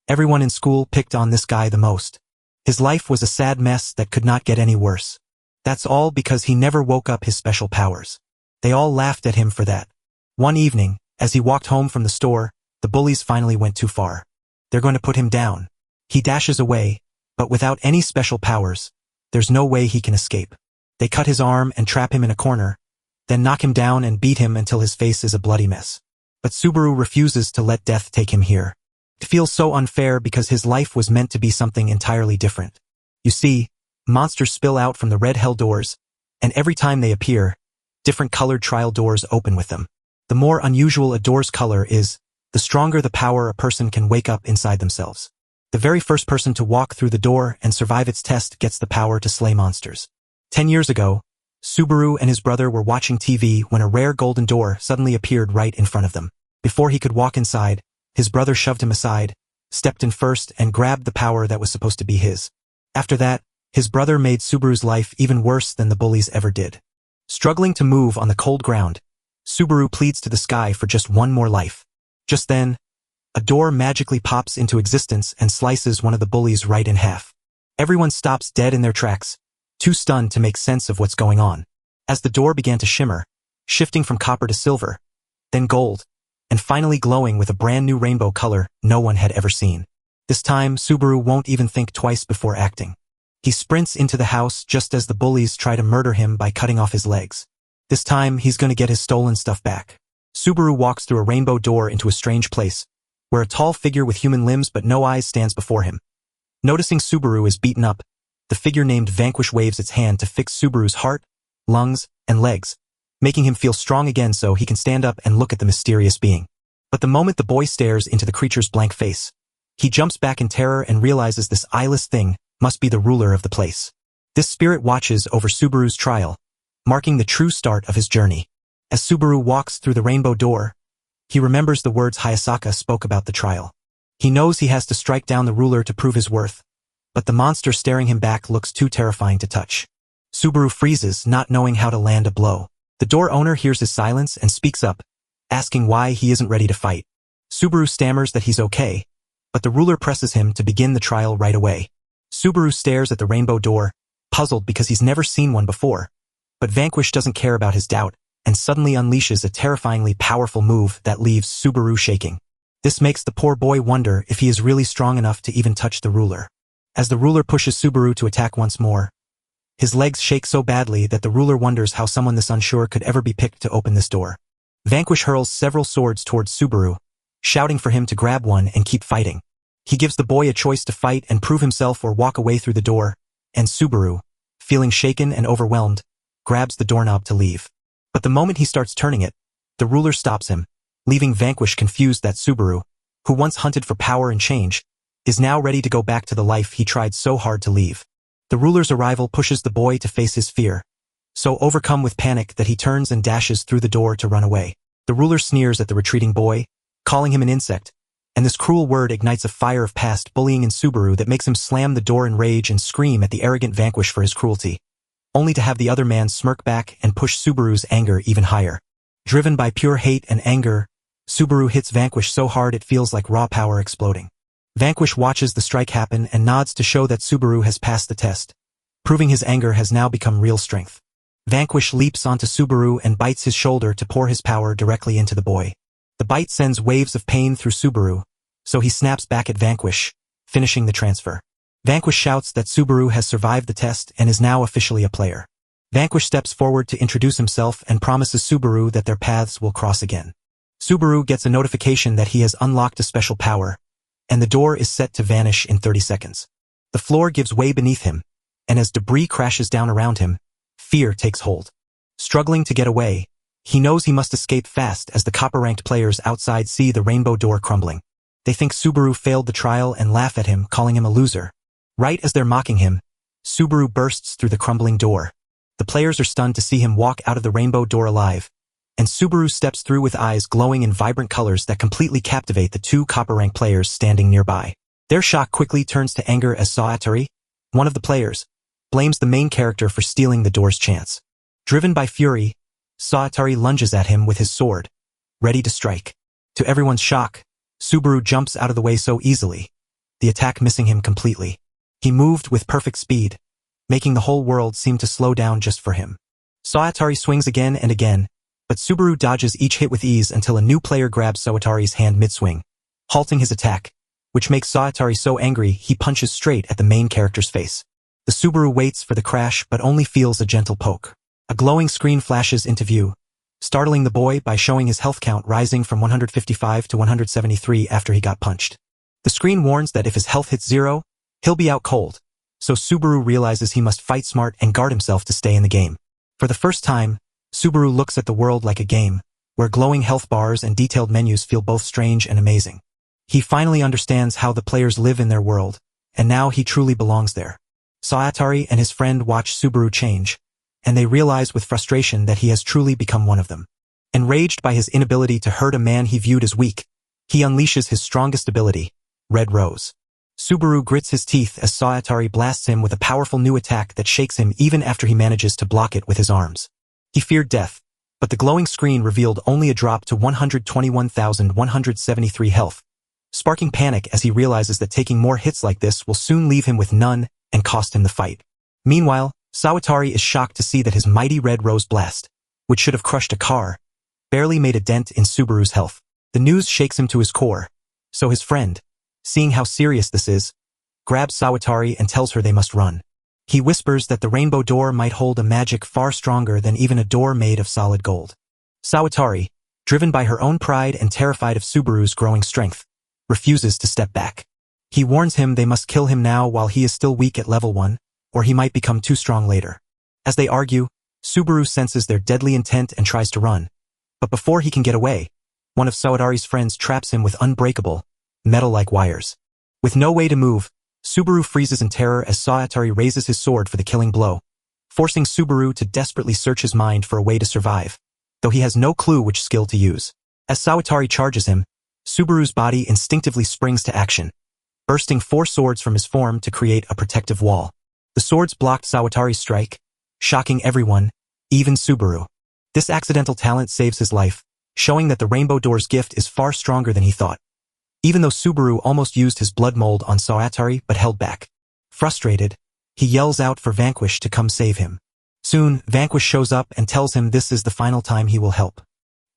Everyone in school picked on this guy the most. His life was a sad mess that could not get any worse. That's all because he never woke up his special powers. They all laughed at him for that. One evening, as he walked home from the store, the bullies finally went too far. They're going to put him down. He dashes away, but without any special powers, there's no way he can escape. They cut his arm and trap him in a corner, then knock him down and beat him until his face is a bloody mess. But Subaru refuses to let death take him here. It feels so unfair because his life was meant to be something entirely different. You see, monsters spill out from the red hell doors, and every time they appear, different colored trial doors open with them. The more unusual a door's color is, the stronger the power a person can wake up inside themselves. The very first person to walk through the door and survive its test gets the power to slay monsters. 10 years ago, Subaru and his brother were watching TV when a rare golden door suddenly appeared right in front of them. Before he could walk inside, his brother shoved him aside, stepped in first and grabbed the power that was supposed to be his. After that, his brother made Subaru's life even worse than the bullies ever did. Struggling to move on the cold ground, Subaru pleads to the sky for just one more life. Just then, a door magically pops into existence and slices one of the bullies right in half. Everyone stops dead in their tracks, too stunned to make sense of what's going on. As the door began to shimmer, shifting from copper to silver, then gold, and finally glowing with a brand new rainbow color no one had ever seen. This time, Subaru won't even think twice before acting. He sprints into the house just as the bullies try to murder him by cutting off his legs. This time, he's going to get his stolen stuff back. Subaru walks through a rainbow door into a strange place, where a tall figure with human limbs but no eyes stands before him. Noticing Subaru is beaten up, the figure named Vanquish waves its hand to fix Subaru's heart, lungs, and legs, making him feel strong again so he can stand up and look at the mysterious being. But the moment the boy stares into the creature's blank face, he jumps back in terror and realizes this eyeless thing must be the ruler of the place. This spirit watches over Subaru's trial, marking the true start of his journey. As Subaru walks through the rainbow door, he remembers the words Hayasaka spoke about the trial. He knows he has to strike down the ruler to prove his worth, but the monster staring him back looks too terrifying to touch. Subaru freezes, not knowing how to land a blow. The door owner hears his silence and speaks up, asking why he isn't ready to fight. Subaru stammers that he's okay, but the ruler presses him to begin the trial right away. Subaru stares at the rainbow door, puzzled because he's never seen one before, but Vanquish doesn't care about his doubt and suddenly unleashes a terrifyingly powerful move that leaves Subaru shaking. This makes the poor boy wonder if he is really strong enough to even touch the ruler. As the ruler pushes Subaru to attack once more, his legs shake so badly that the ruler wonders how someone this unsure could ever be picked to open this door. Vanquish hurls several swords towards Subaru, shouting for him to grab one and keep fighting. He gives the boy a choice to fight and prove himself or walk away through the door, and Subaru, feeling shaken and overwhelmed, grabs the doorknob to leave. But the moment he starts turning it, the ruler stops him, leaving Vanquish confused that Subaru, who once hunted for power and change, is now ready to go back to the life he tried so hard to leave. The ruler's arrival pushes the boy to face his fear, so overcome with panic that he turns and dashes through the door to run away. The ruler sneers at the retreating boy, calling him an insect, and this cruel word ignites a fire of past bullying in Subaru that makes him slam the door in rage and scream at the arrogant Vanquish for his cruelty, only to have the other man smirk back and push Subaru's anger even higher. Driven by pure hate and anger, Subaru hits Vanquish so hard it feels like raw power exploding. Vanquish watches the strike happen and nods to show that Subaru has passed the test, proving his anger has now become real strength. Vanquish leaps onto Subaru and bites his shoulder to pour his power directly into the boy. The bite sends waves of pain through Subaru, so he snaps back at Vanquish, finishing the transfer. Vanquish shouts that Subaru has survived the test and is now officially a player. Vanquish steps forward to introduce himself and promises Subaru that their paths will cross again. Subaru gets a notification that he has unlocked a special power, and the door is set to vanish in 30 seconds. The floor gives way beneath him, and as debris crashes down around him, fear takes hold. Struggling to get away, he knows he must escape fast as the copper-ranked players outside see the rainbow door crumbling. They think Subaru failed the trial and laugh at him, calling him a loser. Right as they're mocking him, Subaru bursts through the crumbling door. The players are stunned to see him walk out of the rainbow door alive, and Subaru steps through with eyes glowing in vibrant colors that completely captivate the two copper-rank players standing nearby. Their shock quickly turns to anger as Saatari, one of the players, blames the main character for stealing the door's chance. Driven by fury, Saatari lunges at him with his sword, ready to strike. To everyone's shock, Subaru jumps out of the way so easily, the attack missing him completely. He moved with perfect speed, making the whole world seem to slow down just for him. Sawatari swings again and again, but Subaru dodges each hit with ease until a new player grabs Sawatari's hand mid-swing, halting his attack, which makes Sawatari so angry he punches straight at the main character's face. The Subaru waits for the crash but only feels a gentle poke. A glowing screen flashes into view, startling the boy by showing his health count rising from 155 to 173 after he got punched. The screen warns that if his health hits 0, he'll be out cold, so Subaru realizes he must fight smart and guard himself to stay in the game. For the first time, Subaru looks at the world like a game, where glowing health bars and detailed menus feel both strange and amazing. He finally understands how the players live in their world, and now he truly belongs there. Sawatari and his friend watch Subaru change, and they realize with frustration that he has truly become one of them. Enraged by his inability to hurt a man he viewed as weak, he unleashes his strongest ability, Red Rose. Subaru grits his teeth as Sawatari blasts him with a powerful new attack that shakes him even after he manages to block it with his arms. He feared death, but the glowing screen revealed only a drop to 121,173 health, sparking panic as he realizes that taking more hits like this will soon leave him with none and cost him the fight. Meanwhile, Sawatari is shocked to see that his mighty Red Rose blast, which should have crushed a car, barely made a dent in Subaru's health. The news shakes him to his core, so his friend, seeing how serious this is, grabs Sawatari and tells her they must run. He whispers that the rainbow door might hold a magic far stronger than even a door made of solid gold. Sawatari, driven by her own pride and terrified of Subaru's growing strength, refuses to step back. He warns him they must kill him now while he is still weak at level 1, or he might become too strong later. As they argue, Subaru senses their deadly intent and tries to run, but before he can get away, one of Sawatari's friends traps him with unbreakable, metal-like wires. With no way to move, Subaru freezes in terror as Sawatari raises his sword for the killing blow, forcing Subaru to desperately search his mind for a way to survive, though he has no clue which skill to use. As Sawatari charges him, Subaru's body instinctively springs to action, bursting 4 swords from his form to create a protective wall. The swords blocked Sawatari's strike, shocking everyone, even Subaru. This accidental talent saves his life, showing that the Rainbow Door's gift is far stronger than he thought. Even though Subaru almost used his blood mold on Sawatari but held back. Frustrated, he yells out for Vanquish to come save him. Soon, Vanquish shows up and tells him this is the final time he will help.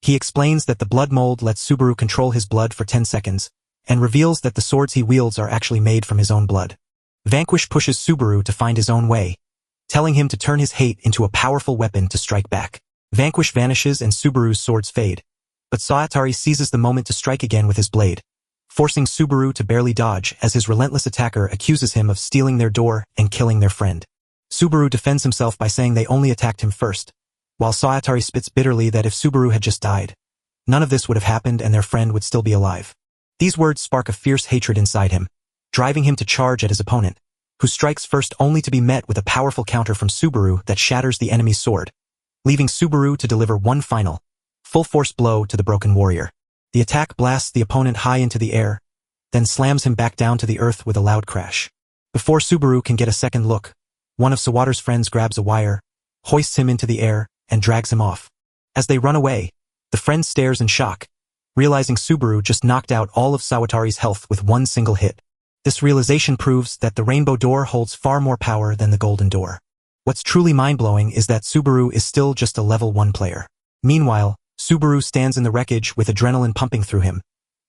He explains that the blood mold lets Subaru control his blood for 10 seconds, and reveals that the swords he wields are actually made from his own blood. Vanquish pushes Subaru to find his own way, telling him to turn his hate into a powerful weapon to strike back. Vanquish vanishes and Subaru's swords fade, but Sawatari seizes the moment to strike again with his blade, forcing Subaru to barely dodge as his relentless attacker accuses him of stealing their door and killing their friend. Subaru defends himself by saying they only attacked him first, while Sawatari spits bitterly that if Subaru had just died, none of this would have happened and their friend would still be alive. These words spark a fierce hatred inside him, driving him to charge at his opponent, who strikes first only to be met with a powerful counter from Subaru that shatters the enemy's sword, leaving Subaru to deliver one final, full-force blow to the broken warrior. The attack blasts the opponent high into the air, then slams him back down to the earth with a loud crash. Before Subaru can get a second look, one of Sawatari's friends grabs a wire, hoists him into the air, and drags him off. As they run away, the friend stares in shock, realizing Subaru just knocked out all of Sawatari's health with one single hit. This realization proves that the Rainbow Door holds far more power than the Golden Door. What's truly mind-blowing is that Subaru is still just a level 1 player. Meanwhile, Subaru stands in the wreckage with adrenaline pumping through him,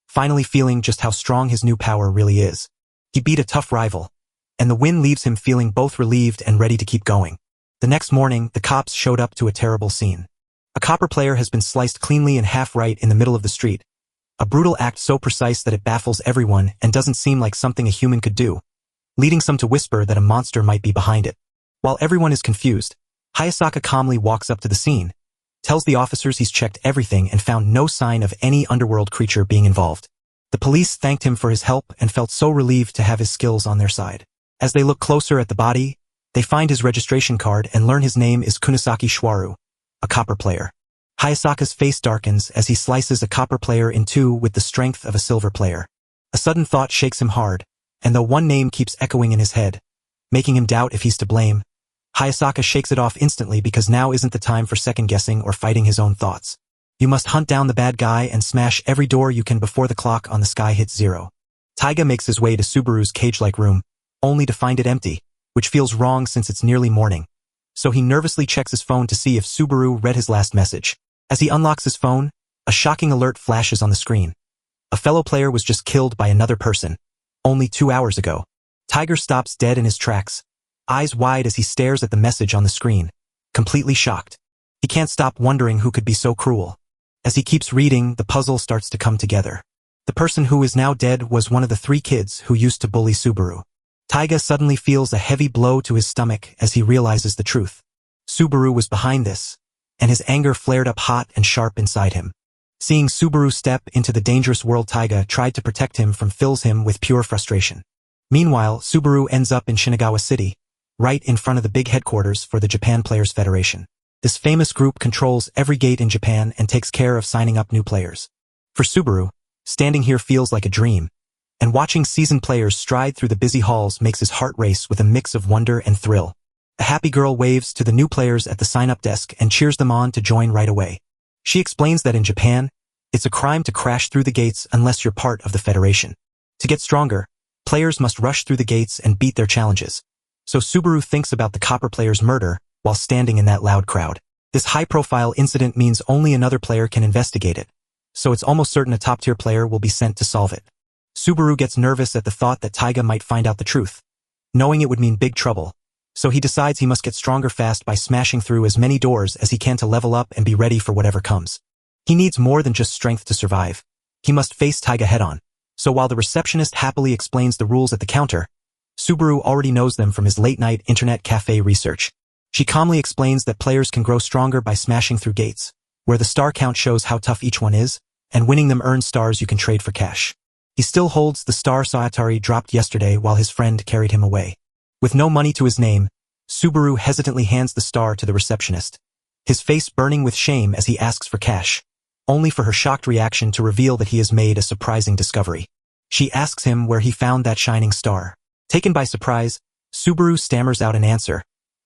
finally feeling just how strong his new power really is. He beat a tough rival, and the win leaves him feeling both relieved and ready to keep going. The next morning, the cops showed up to a terrible scene. A copper player has been sliced cleanly in half right in the middle of the street, a brutal act so precise that it baffles everyone and doesn't seem like something a human could do, leading some to whisper that a monster might be behind it. While everyone is confused, Hayasaka calmly walks up to the scene, tells the officers he's checked everything and found no sign of any underworld creature being involved. The police thanked him for his help and felt so relieved to have his skills on their side. As they look closer at the body, they find his registration card and learn his name is Kunisaki Shwaru, a copper player. Hayasaka's face darkens as he slices a copper player in two with the strength of a silver player. A sudden thought shakes him hard, and though one name keeps echoing in his head, making him doubt if he's to blame, Hayasaka shakes it off instantly because now isn't the time for second-guessing or fighting his own thoughts. You must hunt down the bad guy and smash every door you can before the clock on the sky hits 0. Taiga makes his way to Subaru's cage-like room, only to find it empty, which feels wrong since it's nearly morning. So he nervously checks his phone to see if Subaru read his last message. As he unlocks his phone, a shocking alert flashes on the screen. A fellow player was just killed by another person, only 2 hours ago. Tiger stops dead in his tracks, eyes wide as he stares at the message on the screen, completely shocked. He can't stop wondering who could be so cruel. As he keeps reading, the puzzle starts to come together. The person who is now dead was one of the 3 kids who used to bully Subaru. Taiga suddenly feels a heavy blow to his stomach as he realizes the truth. Subaru was behind this, and his anger flared up hot and sharp inside him. Seeing Subaru step into the dangerous world Taiga tried to protect him from fills him with pure frustration. Meanwhile, Subaru ends up in Shinagawa City, right in front of the big headquarters for the Japan Players Federation. This famous group controls every gate in Japan and takes care of signing up new players. For Subaru, standing here feels like a dream, and watching seasoned players stride through the busy halls makes his heart race with a mix of wonder and thrill. A happy girl waves to the new players at the sign-up desk and cheers them on to join right away. She explains that in Japan, it's a crime to crash through the gates unless you're part of the Federation. To get stronger, players must rush through the gates and beat their challenges. So Subaru thinks about the copper player's murder while standing in that loud crowd. This high-profile incident means only another player can investigate it, so it's almost certain a top-tier player will be sent to solve it. Subaru gets nervous at the thought that Taiga might find out the truth, knowing it would mean big trouble, so he decides he must get stronger fast by smashing through as many doors as he can to level up and be ready for whatever comes. He needs more than just strength to survive. He must face Taiga head-on. So while the receptionist happily explains the rules at the counter, Subaru already knows them from his late-night internet cafe research. She calmly explains that players can grow stronger by smashing through gates, where the star count shows how tough each one is, and winning them earns stars you can trade for cash. He still holds the star Sayatari dropped yesterday while his friend carried him away. With no money to his name, Subaru hesitantly hands the star to the receptionist, his face burning with shame as he asks for cash, only for her shocked reaction to reveal that he has made a surprising discovery. She asks him where he found that shining star. Taken by surprise, Subaru stammers out an answer,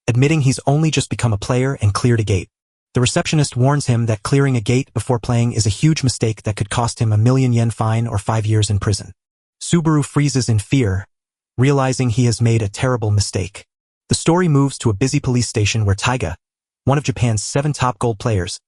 admitting he's only just become a player and cleared a gate. The receptionist warns him that clearing a gate before playing is a huge mistake that could cost him a 1,000,000 yen fine or 5 years in prison. Subaru freezes in fear, realizing he has made a terrible mistake. The story moves to a busy police station where Taiga, one of Japan's 7 top gold players,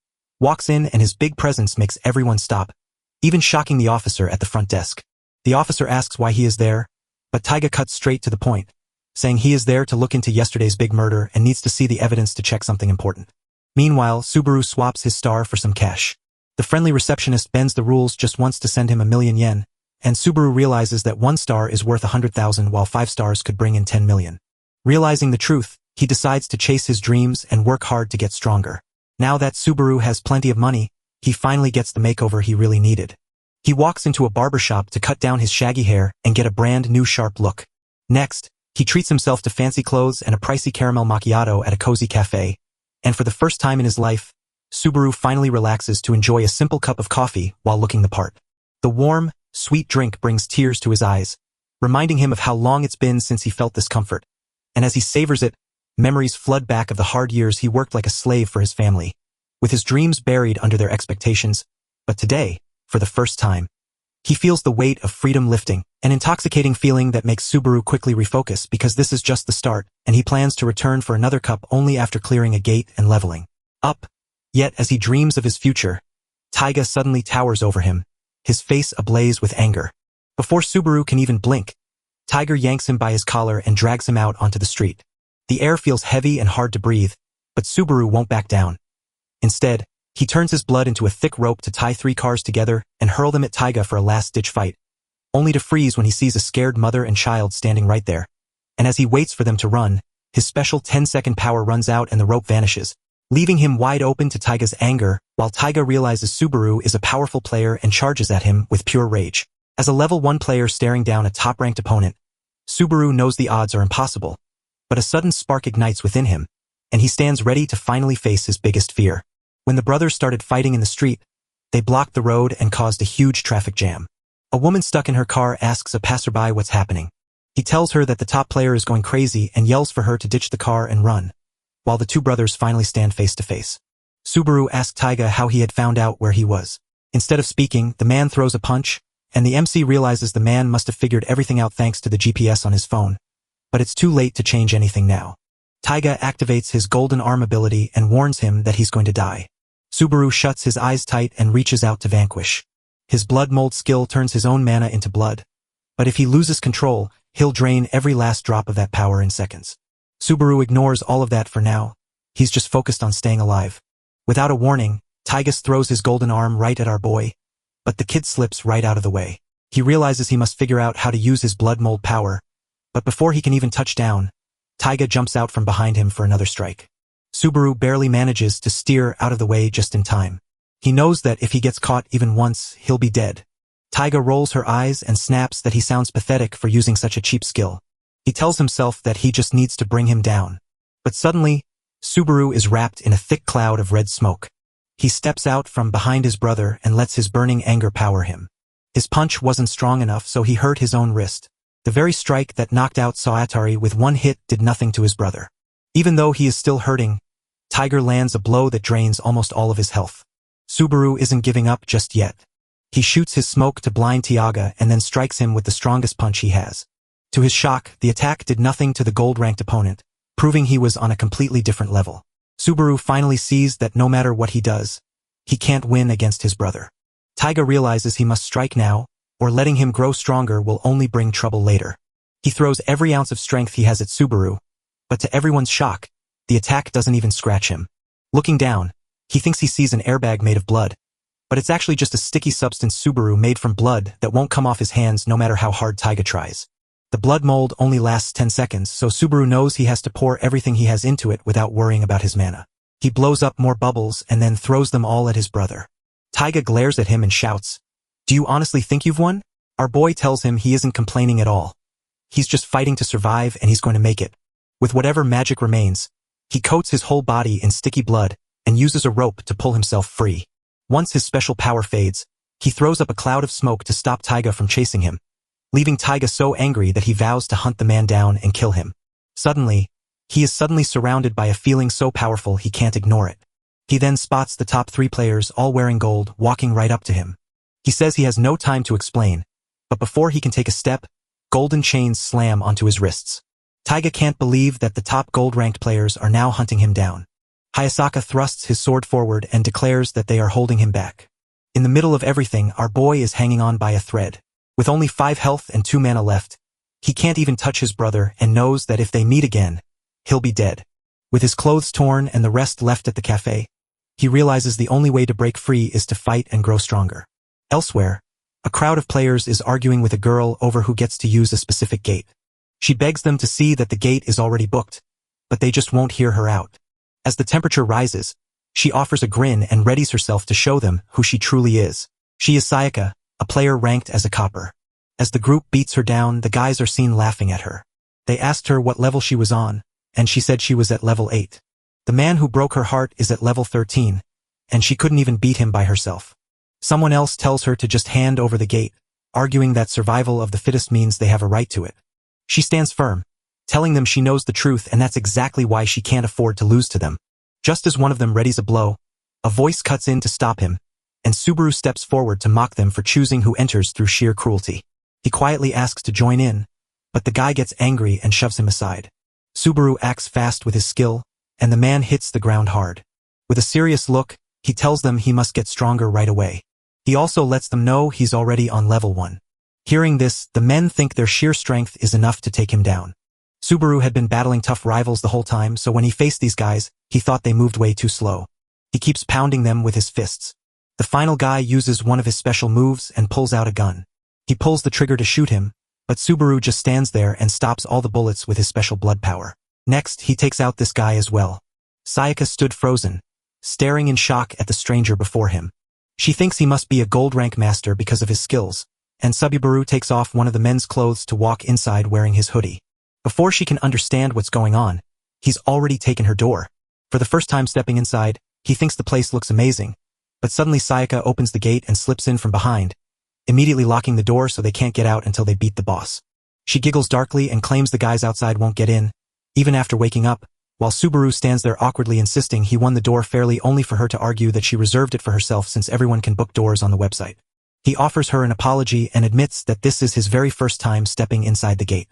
walks in and his big presence makes everyone stop, even shocking the officer at the front desk. The officer asks why he is there, but Taiga cuts straight to the point, saying he is there to look into yesterday's big murder and needs to see the evidence to check something important. Meanwhile, Subaru swaps his star for some cash. The friendly receptionist bends the rules just once to send him 1,000,000 yen, and Subaru realizes that 1 star is worth 100,000 while 5 stars could bring in 10 million. Realizing the truth, he decides to chase his dreams and work hard to get stronger. Now that Subaru has plenty of money, he finally gets the makeover he really needed. He walks into a barbershop to cut down his shaggy hair and get a brand new sharp look. Next, he treats himself to fancy clothes and a pricey caramel macchiato at a cozy cafe, and for the first time in his life, Subaru finally relaxes to enjoy a simple cup of coffee while looking the part. The warm, sweet drink brings tears to his eyes, reminding him of how long it's been since he felt this comfort. And as he savors it, memories flood back of the hard years he worked like a slave for his family, with his dreams buried under their expectations. But today, for the first time, he feels the weight of freedom lifting, an intoxicating feeling that makes Subaru quickly refocus because this is just the start, and he plans to return for another cup only after clearing a gate and leveling up. Yet as he dreams of his future, Taiga suddenly towers over him, his face ablaze with anger. Before Subaru can even blink, Tiger yanks him by his collar and drags him out onto the street. The air feels heavy and hard to breathe, but Subaru won't back down. Instead, he turns his blood into a thick rope to tie 3 cars together and hurl them at Taiga for a last-ditch fight, only to freeze when he sees a scared mother and child standing right there. And as he waits for them to run, his special 10-second power runs out and the rope vanishes, leaving him wide open to Taiga's anger, while Taiga realizes Subaru is a powerful player and charges at him with pure rage. As a level 1 player staring down a top-ranked opponent, Subaru knows the odds are impossible, but a sudden spark ignites within him, and he stands ready to finally face his biggest fear. When the brothers started fighting in the street, they blocked the road and caused a huge traffic jam. A woman stuck in her car asks a passerby what's happening. He tells her that the top player is going crazy and yells for her to ditch the car and run, while the 2 brothers finally stand face to face. Subaru asked Taiga how he had found out where he was. Instead of speaking, the man throws a punch, and the MC realizes the man must have figured everything out thanks to the GPS on his phone. But it's too late to change anything now. Taiga activates his golden arm ability and warns him that he's going to die. Subaru shuts his eyes tight and reaches out to vanquish. His blood mold skill turns his own mana into blood. But if he loses control, he'll drain every last drop of that power in seconds. Subaru ignores all of that for now. He's just focused on staying alive. Without a warning, Taiga throws his golden arm right at our boy, but the kid slips right out of the way. He realizes he must figure out how to use his blood mold power, but before he can even touch down, Taiga jumps out from behind him for another strike. Subaru barely manages to steer out of the way just in time. He knows that if he gets caught even once, he'll be dead. Taiga rolls her eyes and snaps that he sounds pathetic for using such a cheap skill. He tells himself that he just needs to bring him down. But suddenly, Subaru is wrapped in a thick cloud of red smoke. He steps out from behind his brother and lets his burning anger power him. His punch wasn't strong enough, so he hurt his own wrist. The very strike that knocked out Saotari with one hit did nothing to his brother. Even though he is still hurting, Tiger lands a blow that drains almost all of his health. Subaru isn't giving up just yet. He shoots his smoke to blind Tiaga and then strikes him with the strongest punch he has. To his shock, the attack did nothing to the gold-ranked opponent, proving he was on a completely different level. Subaru finally sees that no matter what he does, he can't win against his brother. Taiga realizes he must strike now, or letting him grow stronger will only bring trouble later. He throws every ounce of strength he has at Subaru, but to everyone's shock, the attack doesn't even scratch him. Looking down, he thinks he sees an airbag made of blood, but it's actually just a sticky substance Subaru made from blood that won't come off his hands no matter how hard Taiga tries. The blood mold only lasts 10 seconds, so Subaru knows he has to pour everything he has into it without worrying about his mana. He blows up more bubbles and then throws them all at his brother. Taiga glares at him and shouts, "Do you honestly think you've won?" Our boy tells him he isn't complaining at all. He's just fighting to survive and he's going to make it. With whatever magic remains, he coats his whole body in sticky blood and uses a rope to pull himself free. Once his special power fades, he throws up a cloud of smoke to stop Taiga from chasing him, leaving Taiga so angry that he vows to hunt the man down and kill him. Suddenly, he is surrounded by a feeling so powerful he can't ignore it. He then spots the top 3 players all wearing gold walking right up to him. He says he has no time to explain, but before he can take a step, golden chains slam onto his wrists. Taiga can't believe that the top gold-ranked players are now hunting him down. Hayasaka thrusts his sword forward and declares that they are holding him back. In the middle of everything, our boy is hanging on by a thread. With only 5 health and 2 mana left, he can't even touch his brother and knows that if they meet again, he'll be dead. With his clothes torn and the rest left at the cafe, he realizes the only way to break free is to fight and grow stronger. Elsewhere, a crowd of players is arguing with a girl over who gets to use a specific gate. She begs them to see that the gate is already booked, but they just won't hear her out. As the temperature rises, she offers a grin and readies herself to show them who she truly is. She is Sayaka, a player ranked as a copper. As the group beats her down, the guys are seen laughing at her. They asked her what level she was on, and she said she was at level 8. The man who broke her heart is at level 13, and she couldn't even beat him by herself. Someone else tells her to just hand over the gate, arguing that survival of the fittest means they have a right to it. She stands firm, telling them she knows the truth and that's exactly why she can't afford to lose to them. Just as one of them readies a blow, a voice cuts in to stop him, and Subaru steps forward to mock them for choosing who enters through sheer cruelty. He quietly asks to join in, but the guy gets angry and shoves him aside. Subaru acts fast with his skill, and the man hits the ground hard. With a serious look, he tells them he must get stronger right away. He also lets them know he's already on level 1. Hearing this, the men think their sheer strength is enough to take him down. Subaru had been battling tough rivals the whole time, so when he faced these guys, he thought they moved way too slow. He keeps pounding them with his fists. The final guy uses one of his special moves and pulls out a gun. He pulls the trigger to shoot him, but Subaru just stands there and stops all the bullets with his special blood power. Next, he takes out this guy as well. Sayaka stood frozen, staring in shock at the stranger before him. She thinks he must be a gold rank master because of his skills, and Subaru takes off one of the men's clothes to walk inside wearing his hoodie. Before she can understand what's going on, he's already taken her door. For the first time stepping inside, he thinks the place looks amazing, but suddenly Sayaka opens the gate and slips in from behind, immediately locking the door so they can't get out until they beat the boss. She giggles darkly and claims the guys outside won't get in, even after waking up, while Subaru stands there awkwardly insisting he won the door fairly only for her to argue that she reserved it for herself since everyone can book doors on the website. He offers her an apology and admits that this is his very first time stepping inside the gate.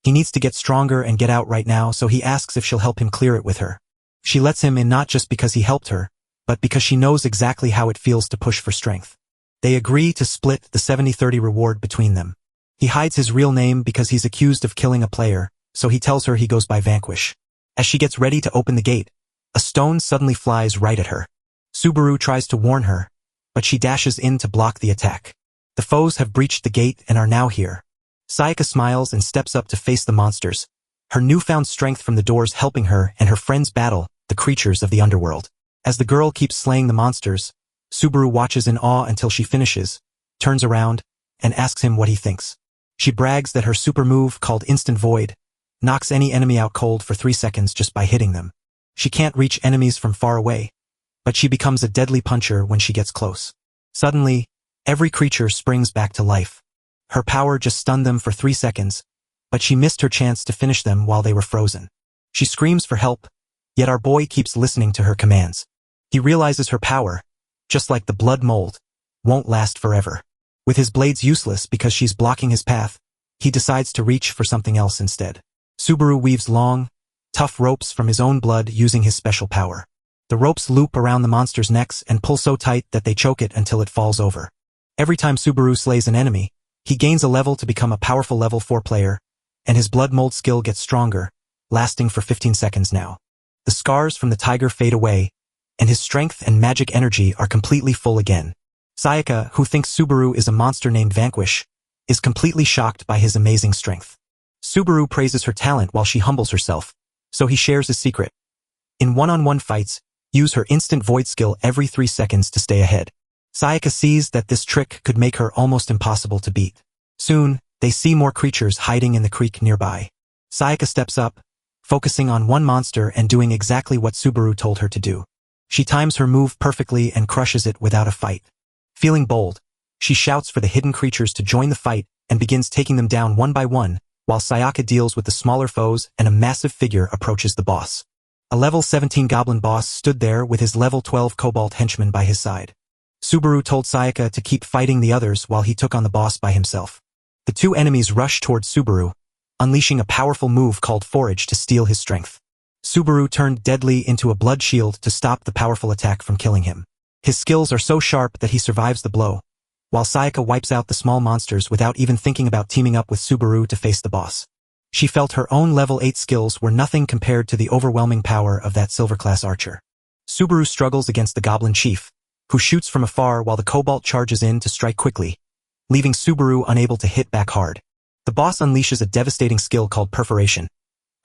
He needs to get stronger and get out right now, so he asks if she'll help him clear it with her. She lets him in not just because he helped her, but because she knows exactly how it feels to push for strength. They agree to split the 70-30 reward between them. He hides his real name because he's accused of killing a player, so he tells her he goes by Vanquish. As she gets ready to open the gate, a stone suddenly flies right at her. Subaru tries to warn her, but she dashes in to block the attack. The foes have breached the gate and are now here. Sayaka smiles and steps up to face the monsters, her newfound strength from the doors helping her and her friends battle the creatures of the underworld. As the girl keeps slaying the monsters, Subaru watches in awe until she finishes, turns around, and asks him what he thinks. She brags that her super move, called Instant Void, knocks any enemy out cold for 3 seconds just by hitting them. She can't reach enemies from far away, but she becomes a deadly puncher when she gets close. Suddenly, every creature springs back to life. Her power just stunned them for 3 seconds, but she missed her chance to finish them while they were frozen. She screams for help, yet our boy keeps listening to her commands. He realizes her power, just like the blood mold, won't last forever. With his blades useless because she's blocking his path, he decides to reach for something else instead. Subaru weaves long, tough ropes from his own blood using his special power. The ropes loop around the monsters' necks and pull so tight that they choke it until it falls over. Every time Subaru slays an enemy, he gains a level to become a powerful level 4 player, and his blood mold skill gets stronger, lasting for 15 seconds now. The scars from the tiger fade away, and his strength and magic energy are completely full again. Sayaka, who thinks Subaru is a monster named Vanquish, is completely shocked by his amazing strength. Subaru praises her talent while she humbles herself, so he shares his secret. In one-on-one fights, use her Instant Void skill every 3 seconds to stay ahead. Sayaka sees that this trick could make her almost impossible to beat. Soon, they see more creatures hiding in the creek nearby. Sayaka steps up, focusing on one monster and doing exactly what Subaru told her to do. She times her move perfectly and crushes it without a fight. Feeling bold, she shouts for the hidden creatures to join the fight and begins taking them down one by one, while Sayaka deals with the smaller foes and a massive figure approaches the boss. A level 17 goblin boss stood there with his level 12 kobold henchman by his side. Subaru told Sayaka to keep fighting the others while he took on the boss by himself. The two enemies rushed towards Subaru, unleashing a powerful move called Forage to steal his strength. Subaru turned deadly into a blood shield to stop the powerful attack from killing him. His skills are so sharp that he survives the blow, while Sayaka wipes out the small monsters without even thinking about teaming up with Subaru to face the boss. She felt her own level 8 skills were nothing compared to the overwhelming power of that silver-class archer. Subaru struggles against the goblin chief, who shoots from afar while the cobalt charges in to strike quickly, leaving Subaru unable to hit back hard. The boss unleashes a devastating skill called Perforation,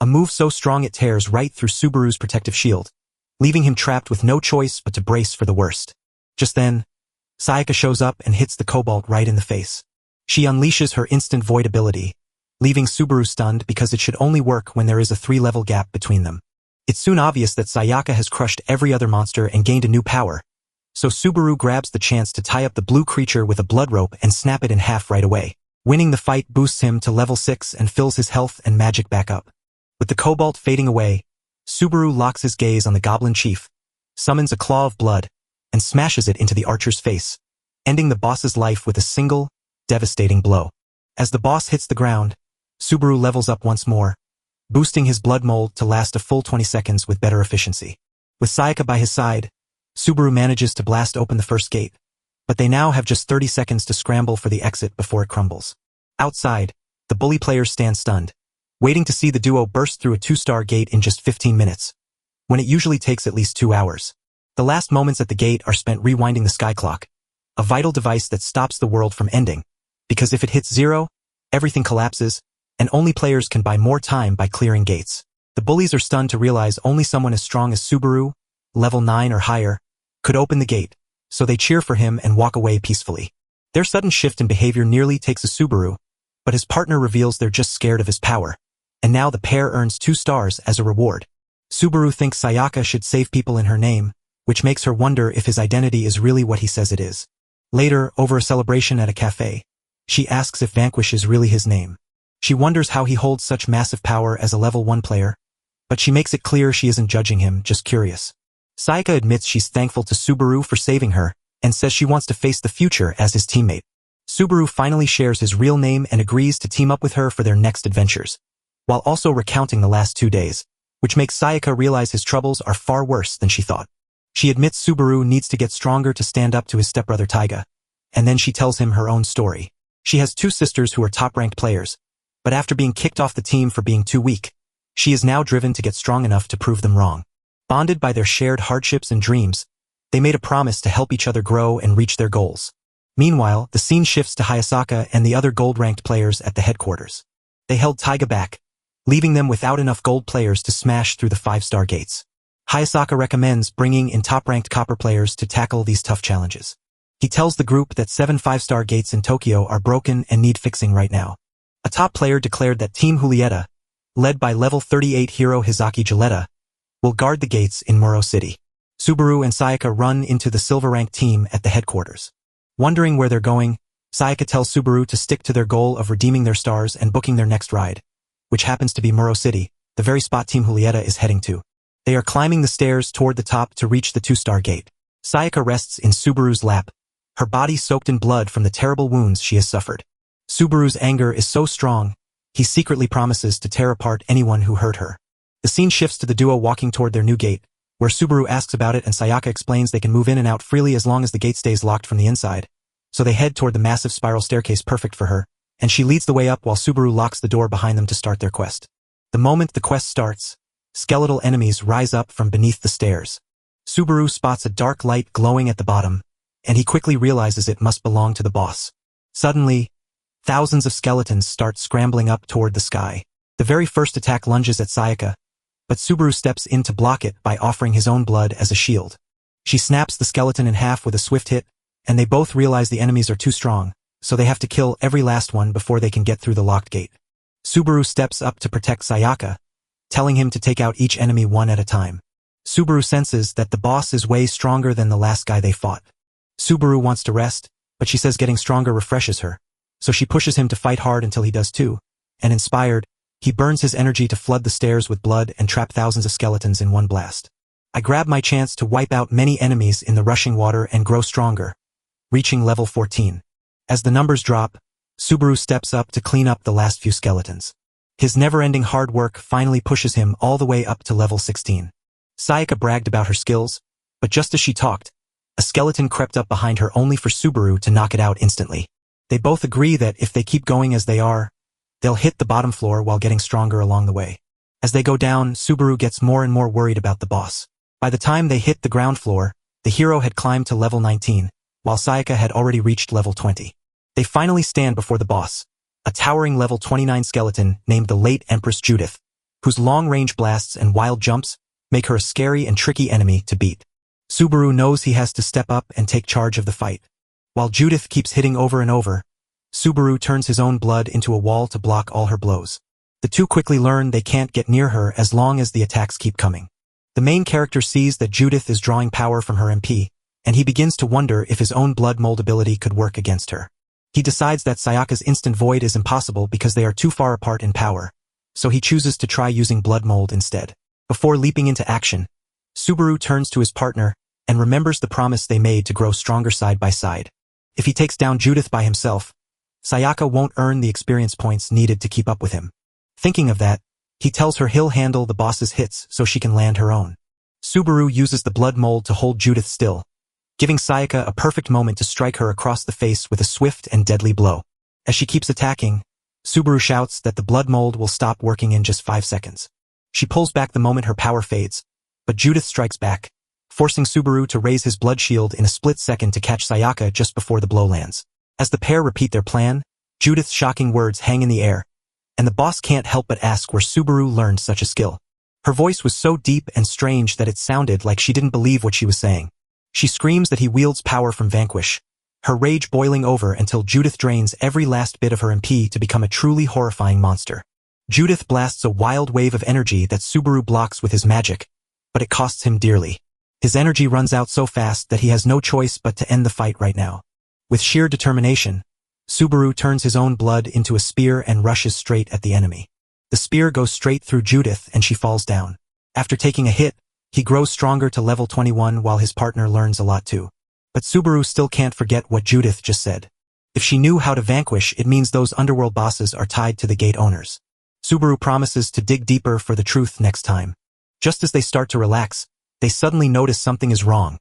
a move so strong it tears right through Subaru's protective shield, leaving him trapped with no choice but to brace for the worst. Just then, Sayaka shows up and hits the cobalt right in the face. She unleashes her Instant Void ability, leaving Subaru stunned because it should only work when there is a 3-level gap between them. It's soon obvious that Sayaka has crushed every other monster and gained a new power, so Subaru grabs the chance to tie up the blue creature with a blood rope and snap it in half right away. Winning the fight boosts him to level 6 and fills his health and magic back up. With the cobalt fading away, Subaru locks his gaze on the goblin chief, summons a claw of blood, and smashes it into the archer's face, ending the boss's life with a single, devastating blow. As the boss hits the ground, Subaru levels up once more, boosting his blood mold to last a full 20 seconds with better efficiency. With Sayaka by his side, Subaru manages to blast open the first gate, but they now have just 30 seconds to scramble for the exit before it crumbles. Outside, the bully players stand stunned, waiting to see the duo burst through a 2-star gate in just 15 minutes, when it usually takes at least 2 hours. The last moments at the gate are spent rewinding the sky clock, a vital device that stops the world from ending, because if it hits 0, everything collapses, and only players can buy more time by clearing gates. The bullies are stunned to realize only someone as strong as Subaru, level 9 or higher, could open the gate, so they cheer for him and walk away peacefully. Their sudden shift in behavior nearly takes a Subaru, but his partner reveals they're just scared of his power, and now the pair earns 2 stars as a reward. Subaru thinks Sayaka should save people in her name, which makes her wonder if his identity is really what he says it is. Later, over a celebration at a cafe, she asks if Vanquish is really his name. She wonders how he holds such massive power as a level 1 player, but she makes it clear she isn't judging him, just curious. Sayaka admits she's thankful to Subaru for saving her, and says she wants to face the future as his teammate. Subaru finally shares his real name and agrees to team up with her for their next adventures, while also recounting the last 2 days, which makes Sayaka realize his troubles are far worse than she thought. She admits Subaru needs to get stronger to stand up to his stepbrother Taiga, and then she tells him her own story. She has 2 sisters who are top-ranked players, but after being kicked off the team for being too weak, she is now driven to get strong enough to prove them wrong. Bonded by their shared hardships and dreams, they made a promise to help each other grow and reach their goals. Meanwhile, the scene shifts to Hayasaka and the other gold-ranked players at the headquarters. They held Taiga back, leaving them without enough gold players to smash through the 5-star gates. Hayasaka recommends bringing in top-ranked copper players to tackle these tough challenges. He tells the group that 7 5-star gates in Tokyo are broken and need fixing right now. A top player declared that Team Julieta, led by level 38 hero Hizaki Gilletta, will guard the gates in Muro City. Subaru and Sayaka run into the silver-ranked team at the headquarters. Wondering where they're going, Sayaka tells Subaru to stick to their goal of redeeming their stars and booking their next ride, which happens to be Muro City, the very spot Team Julieta is heading to. They are climbing the stairs toward the top to reach the 2-star gate. Sayaka rests in Subaru's lap, her body soaked in blood from the terrible wounds she has suffered. Subaru's anger is so strong, he secretly promises to tear apart anyone who hurt her. The scene shifts to the duo walking toward their new gate, where Subaru asks about it and Sayaka explains they can move in and out freely as long as the gate stays locked from the inside. So they head toward the massive spiral staircase perfect for her, and she leads the way up while Subaru locks the door behind them to start their quest. The moment the quest starts, skeletal enemies rise up from beneath the stairs. Subaru spots a dark light glowing at the bottom, and he quickly realizes it must belong to the boss. Suddenly, thousands of skeletons start scrambling up toward the sky. The very first attack lunges at Sayaka, but Subaru steps in to block it by offering his own blood as a shield. She snaps the skeleton in half with a swift hit, and they both realize the enemies are too strong, so they have to kill every last one before they can get through the locked gate. Subaru steps up to protect Sayaka, telling him to take out each enemy one at a time. Subaru senses that the boss is way stronger than the last guy they fought. Subaru wants to rest, but she says getting stronger refreshes her, so she pushes him to fight hard until he does too, and inspired, he burns his energy to flood the stairs with blood and trap thousands of skeletons in one blast. I grab my chance to wipe out many enemies in the rushing water and grow stronger, reaching level 14. As the numbers drop, Subaru steps up to clean up the last few skeletons. His never-ending hard work finally pushes him all the way up to level 16. Sayaka bragged about her skills, but just as she talked, a skeleton crept up behind her only for Subaru to knock it out instantly. They both agree that if they keep going as they are, they'll hit the bottom floor while getting stronger along the way. As they go down, Subaru gets more and more worried about the boss. By the time they hit the ground floor, the hero had climbed to level 19, while Sayaka had already reached level 20. They finally stand before the boss, a towering level 29 skeleton named the late Empress Judith, whose long-range blasts and wild jumps make her a scary and tricky enemy to beat. Subaru knows he has to step up and take charge of the fight. While Judith keeps hitting over and over, Subaru turns his own blood into a wall to block all her blows. The two quickly learn they can't get near her as long as the attacks keep coming. The main character sees that Judith is drawing power from her MP, and he begins to wonder if his own blood mold ability could work against her. He decides that Sayaka's instant void is impossible because they are too far apart in power, so he chooses to try using blood mold instead. Before leaping into action, Subaru turns to his partner and remembers the promise they made to grow stronger side by side. If he takes down Judith by himself, Sayaka won't earn the experience points needed to keep up with him. Thinking of that, he tells her he'll handle the boss's hits so she can land her own. Subaru uses the blood mold to hold Judith still, giving Sayaka a perfect moment to strike her across the face with a swift and deadly blow. As she keeps attacking, Subaru shouts that the blood mold will stop working in just 5 seconds. She pulls back the moment her power fades, but Judith strikes back, forcing Subaru to raise his blood shield in a split second to catch Sayaka just before the blow lands. As the pair repeat their plan, Judith's shocking words hang in the air, and the boss can't help but ask where Subaru learned such a skill. Her voice was so deep and strange that it sounded like she didn't believe what she was saying. She screams that he wields power from Vanquish, her rage boiling over until Judith drains every last bit of her MP to become a truly horrifying monster. Judith blasts a wild wave of energy that Subaru blocks with his magic, but it costs him dearly. His energy runs out so fast that he has no choice but to end the fight right now. With sheer determination, Subaru turns his own blood into a spear and rushes straight at the enemy. The spear goes straight through Judith and she falls down. After taking a hit, he grows stronger to level 21 while his partner learns a lot too. But Subaru still can't forget what Judith just said. If she knew how to vanquish, it means those underworld bosses are tied to the gate owners. Subaru promises to dig deeper for the truth next time. Just as they start to relax, they suddenly notice something is wrong.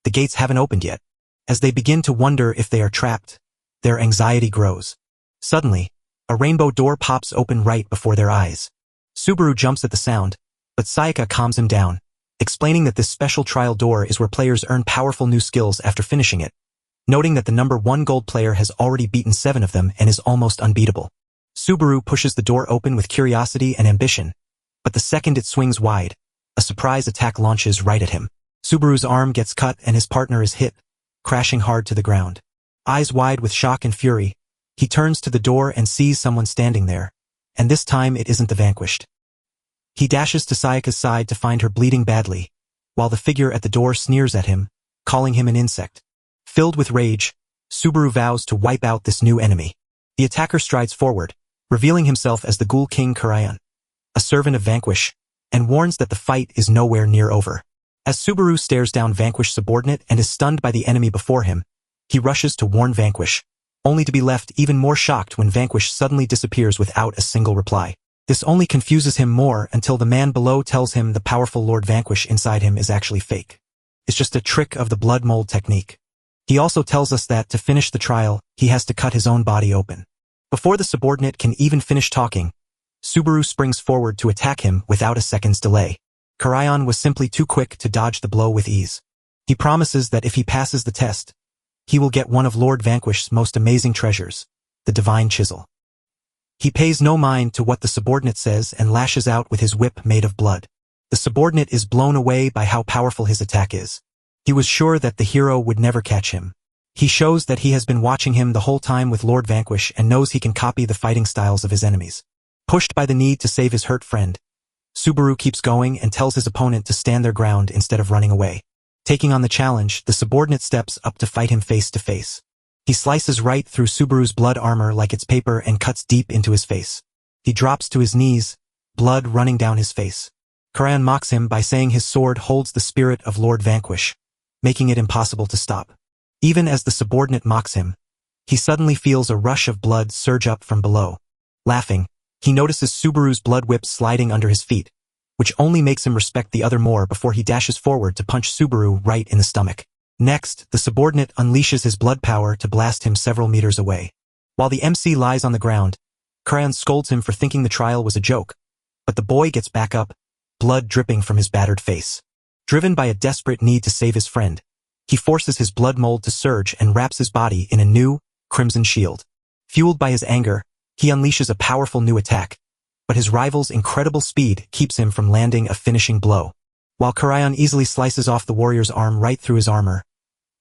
The gates haven't opened yet. As they begin to wonder if they are trapped, their anxiety grows. Suddenly, a rainbow door pops open right before their eyes. Subaru jumps at the sound, but Sayaka calms him down, explaining that this special trial door is where players earn powerful new skills after finishing it, noting that the number 1 gold player has already beaten 7 of them and is almost unbeatable. Subaru pushes the door open with curiosity and ambition, but the second it swings wide, a surprise attack launches right at him. Subaru's arm gets cut and his partner is hit, crashing hard to the ground. Eyes wide with shock and fury, he turns to the door and sees someone standing there, and this time it isn't the vanquished. He dashes to Sayaka's side to find her bleeding badly, while the figure at the door sneers at him, calling him an insect. Filled with rage, Subaru vows to wipe out this new enemy. The attacker strides forward, revealing himself as the Ghoul King Karayan, a servant of Vanquish, and warns that the fight is nowhere near over. As Subaru stares down Vanquish's subordinate and is stunned by the enemy before him, he rushes to warn Vanquish, only to be left even more shocked when Vanquish suddenly disappears without a single reply. This only confuses him more until the man below tells him the powerful Lord Vanquish inside him is actually fake. It's just a trick of the blood mold technique. He also tells us that, to finish the trial, he has to cut his own body open. Before the subordinate can even finish talking, Subaru springs forward to attack him without a second's delay. Karayan was simply too quick to dodge the blow with ease. He promises that if he passes the test, he will get one of Lord Vanquish's most amazing treasures, the Divine Chisel. He pays no mind to what the subordinate says and lashes out with his whip made of blood. The subordinate is blown away by how powerful his attack is. He was sure that the hero would never catch him. He shows that he has been watching him the whole time with Lord Vanquish and knows he can copy the fighting styles of his enemies. Pushed by the need to save his hurt friend, Subaru keeps going and tells his opponent to stand their ground instead of running away. Taking on the challenge, the subordinate steps up to fight him face to face. He slices right through Subaru's blood armor like it's paper and cuts deep into his face. He drops to his knees, blood running down his face. Karayan mocks him by saying his sword holds the spirit of Lord Vanquish, making it impossible to stop. Even as the subordinate mocks him, he suddenly feels a rush of blood surge up from below. Laughing, he notices Subaru's blood whip sliding under his feet, which only makes him respect the other more before he dashes forward to punch Subaru right in the stomach. Next, the subordinate unleashes his blood power to blast him several meters away. While the MC lies on the ground, Karayan scolds him for thinking the trial was a joke, but the boy gets back up, blood dripping from his battered face. Driven by a desperate need to save his friend, he forces his blood mold to surge and wraps his body in a new, crimson shield. Fueled by his anger, he unleashes a powerful new attack, but his rival's incredible speed keeps him from landing a finishing blow. While Karayan easily slices off the warrior's arm right through his armor,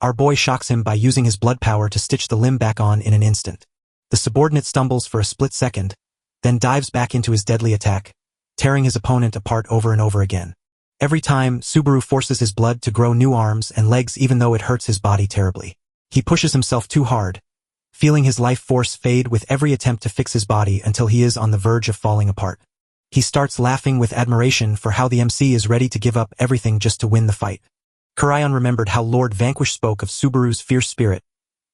our boy shocks him by using his blood power to stitch the limb back on in an instant. The subordinate stumbles for a split second, then dives back into his deadly attack, tearing his opponent apart over and over again. Every time, Subaru forces his blood to grow new arms and legs even though it hurts his body terribly. He pushes himself too hard, feeling his life force fade with every attempt to fix his body until he is on the verge of falling apart. He starts laughing with admiration for how the MC is ready to give up everything just to win the fight. Karayan remembered how Lord Vanquish spoke of Subaru's fierce spirit,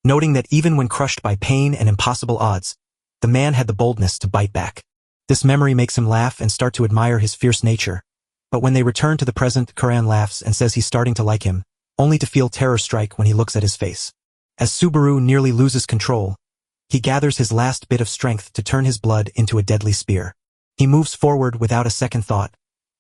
noting that even when crushed by pain and impossible odds, the man had the boldness to bite back. This memory makes him laugh and start to admire his fierce nature. But when they return to the present, Karayan laughs and says he's starting to like him, only to feel terror strike when he looks at his face. As Subaru nearly loses control, he gathers his last bit of strength to turn his blood into a deadly spear. He moves forward without a second thought,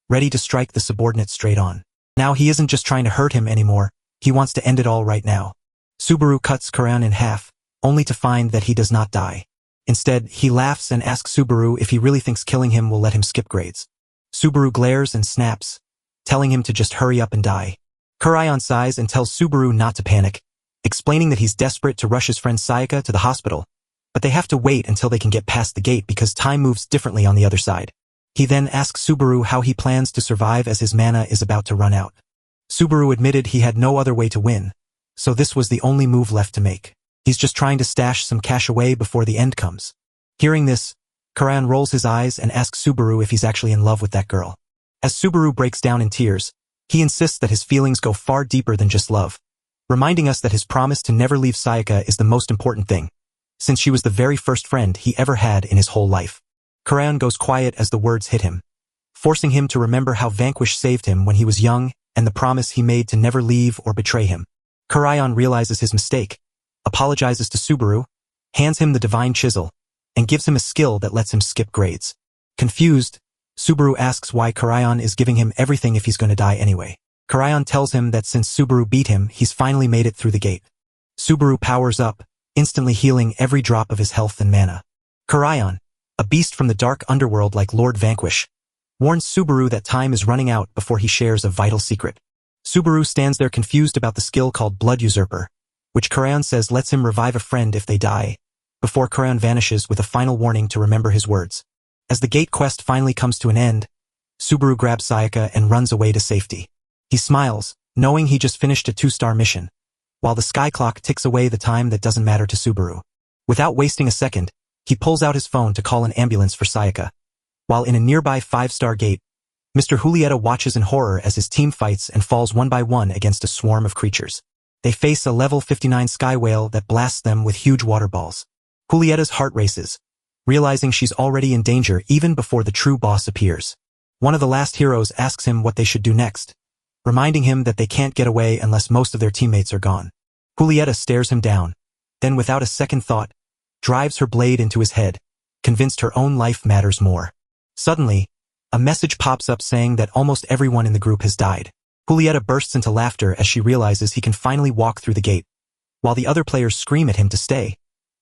ready to strike the subordinate straight on. Now he isn't just trying to hurt him anymore, he wants to end it all right now. Subaru cuts Karayan in half, only to find that he does not die. Instead, he laughs and asks Subaru if he really thinks killing him will let him skip grades. Subaru glares and snaps, telling him to just hurry up and die. Karayan sighs and tells Subaru not to panic, explaining that he's desperate to rush his friend Sayaka to the hospital, but they have to wait until they can get past the gate because time moves differently on the other side. He then asks Subaru how he plans to survive as his mana is about to run out. Subaru admitted he had no other way to win, so this was the only move left to make. He's just trying to stash some cash away before the end comes. Hearing this, Karayan rolls his eyes and asks Subaru if he's actually in love with that girl. As Subaru breaks down in tears, he insists that his feelings go far deeper than just love, reminding us that his promise to never leave Sayaka is the most important thing. since she was the very first friend he ever had in his whole life. Karayan goes quiet as the words hit him, forcing him to remember how Vanquish saved him when he was young and the promise he made to never leave or betray him. Karayan realizes his mistake, apologizes to Subaru, hands him the divine chisel, and gives him a skill that lets him skip grades. Confused, Subaru asks why Karayan is giving him everything if he's going to die anyway. Karayan tells him that since Subaru beat him, he's finally made it through the gate. Subaru powers up, instantly healing every drop of his health and mana. Karayan, a beast from the dark underworld like Lord Vanquish, warns Subaru that time is running out before he shares a vital secret. Subaru stands there confused about the skill called Blood Usurper, which Karayan says lets him revive a friend if they die, before Karayan vanishes with a final warning to remember his words. As the gate quest finally comes to an end, Subaru grabs Sayaka and runs away to safety. He smiles, knowing he just finished a 2-star mission, while the sky clock ticks away the time that doesn't matter to Subaru. Without wasting a second, he pulls out his phone to call an ambulance for Sayaka. While in a nearby 5-star gate, Mr. Julieta watches in horror as his team fights and falls one by one against a swarm of creatures. They face a level 59 sky whale that blasts them with huge water balls. Julieta's heart races, realizing she's already in danger even before the true boss appears. One of the last heroes asks him what they should do next, reminding him that they can't get away unless most of their teammates are gone. Julieta stares him down, then without a second thought, drives her blade into his head, convinced her own life matters more. Suddenly, a message pops up saying that almost everyone in the group has died. Julieta bursts into laughter as she realizes he can finally walk through the gate, while the other players scream at him to stay,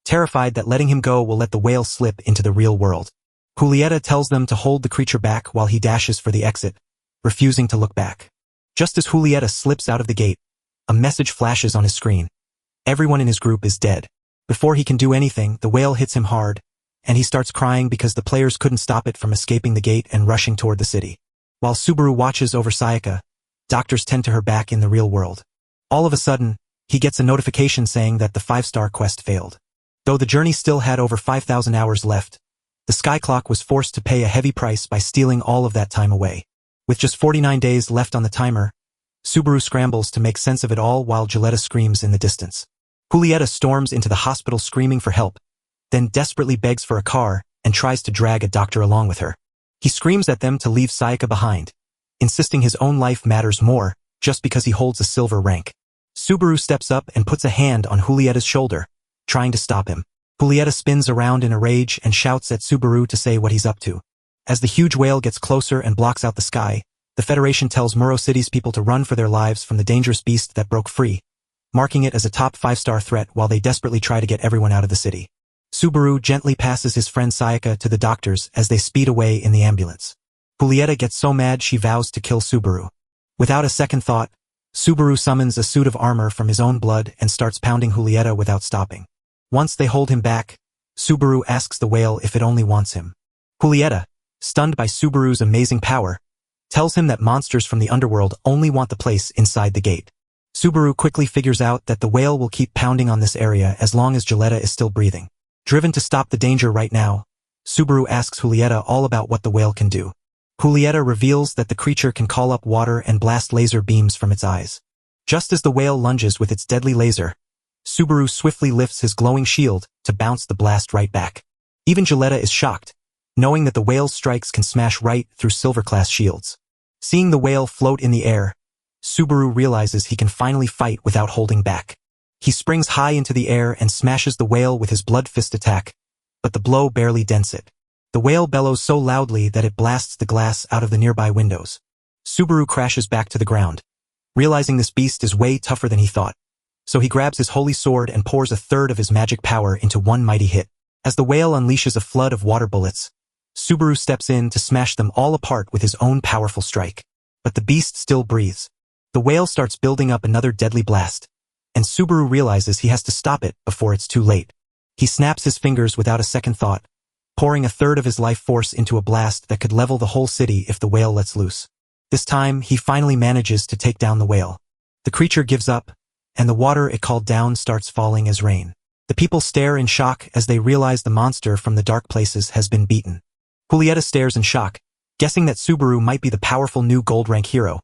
terrified that letting him go will let the whale slip into the real world. Julieta tells them to hold the creature back while he dashes for the exit, refusing to look back. Just as Julieta slips out of the gate, a message flashes on his screen. Everyone in his group is dead. Before he can do anything, the whale hits him hard, and he starts crying because the players couldn't stop it from escaping the gate and rushing toward the city. While Subaru watches over Sayaka, doctors tend to her back in the real world. All of a sudden, he gets a notification saying that the 5-star quest failed. Though the journey still had over 5,000 hours left, the sky clock was forced to pay a heavy price by stealing all of that time away. With just 49 days left on the timer, Subaru scrambles to make sense of it all while Julieta screams in the distance. Julieta storms into the hospital screaming for help, then desperately begs for a car and tries to drag a doctor along with her. He screams at them to leave Sayaka behind, insisting his own life matters more just because he holds a silver rank. Subaru steps up and puts a hand on Julieta's shoulder, trying to stop him. Julieta spins around in a rage and shouts at Subaru to say what he's up to. As the huge whale gets closer and blocks out the sky, the Federation tells Muro City's people to run for their lives from the dangerous beast that broke free, marking it as a top 5-star threat while they desperately try to get everyone out of the city. Subaru gently passes his friend Sayaka to the doctors as they speed away in the ambulance. Julieta gets so mad she vows to kill Subaru. Without a second thought, Subaru summons a suit of armor from his own blood and starts pounding Julieta without stopping. Once they hold him back, Subaru asks the whale if it only wants him. Julieta, stunned by Subaru's amazing power, tells him that monsters from the underworld only want the place inside the gate. Subaru quickly figures out that the whale will keep pounding on this area as long as Julieta is still breathing. Driven to stop the danger right now, Subaru asks Julieta all about what the whale can do. Julieta reveals that the creature can call up water and blast laser beams from its eyes. Just as the whale lunges with its deadly laser, Subaru swiftly lifts his glowing shield to bounce the blast right back. Even Julieta is shocked, knowing that the whale's strikes can smash right through silver-class shields. Seeing the whale float in the air, Subaru realizes he can finally fight without holding back. He springs high into the air and smashes the whale with his blood fist attack, but the blow barely dents it. The whale bellows so loudly that it blasts the glass out of the nearby windows. Subaru crashes back to the ground, realizing this beast is way tougher than he thought. So he grabs his holy sword and pours a third of his magic power into one mighty hit. As the whale unleashes a flood of water bullets, Subaru steps in to smash them all apart with his own powerful strike. But the beast still breathes. The whale starts building up another deadly blast, and Subaru realizes he has to stop it before it's too late. He snaps his fingers without a second thought, pouring a third of his life force into a blast that could level the whole city if the whale lets loose. This time, he finally manages to take down the whale. The creature gives up, and the water it called down starts falling as rain. The people stare in shock as they realize the monster from the dark places has been beaten. Julieta stares in shock, guessing that Subaru might be the powerful new gold rank hero,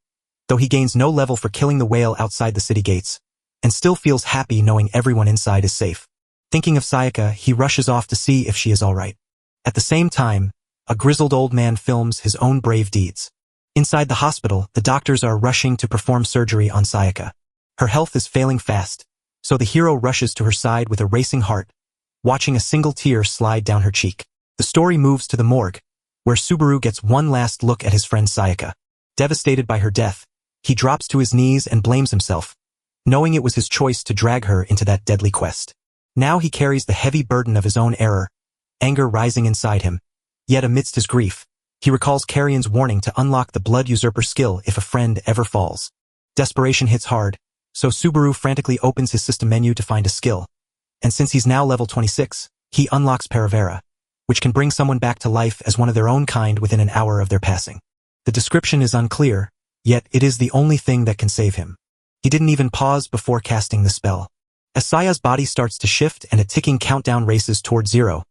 though he gains no level for killing the whale outside the city gates, and still feels happy knowing everyone inside is safe. Thinking of Sayaka, he rushes off to see if she is alright. At the same time, a grizzled old man films his own brave deeds. Inside the hospital, the doctors are rushing to perform surgery on Sayaka. Her health is failing fast, so the hero rushes to her side with a racing heart, watching a single tear slide down her cheek. The story moves to the morgue, where Subaru gets one last look at his friend Sayaka. Devastated by her death, he drops to his knees and blames himself, knowing it was his choice to drag her into that deadly quest. Now he carries the heavy burden of his own error, anger rising inside him. Yet amidst his grief, he recalls Carrion's warning to unlock the blood usurper skill if a friend ever falls. Desperation hits hard, so Subaru frantically opens his system menu to find a skill. And since he's now level 26, he unlocks Paravera, which can bring someone back to life as one of their own kind within an hour of their passing. The description is unclear, yet it is the only thing that can save him. He didn't even pause before casting the spell. As Saya's body starts to shift and a ticking countdown races toward 0,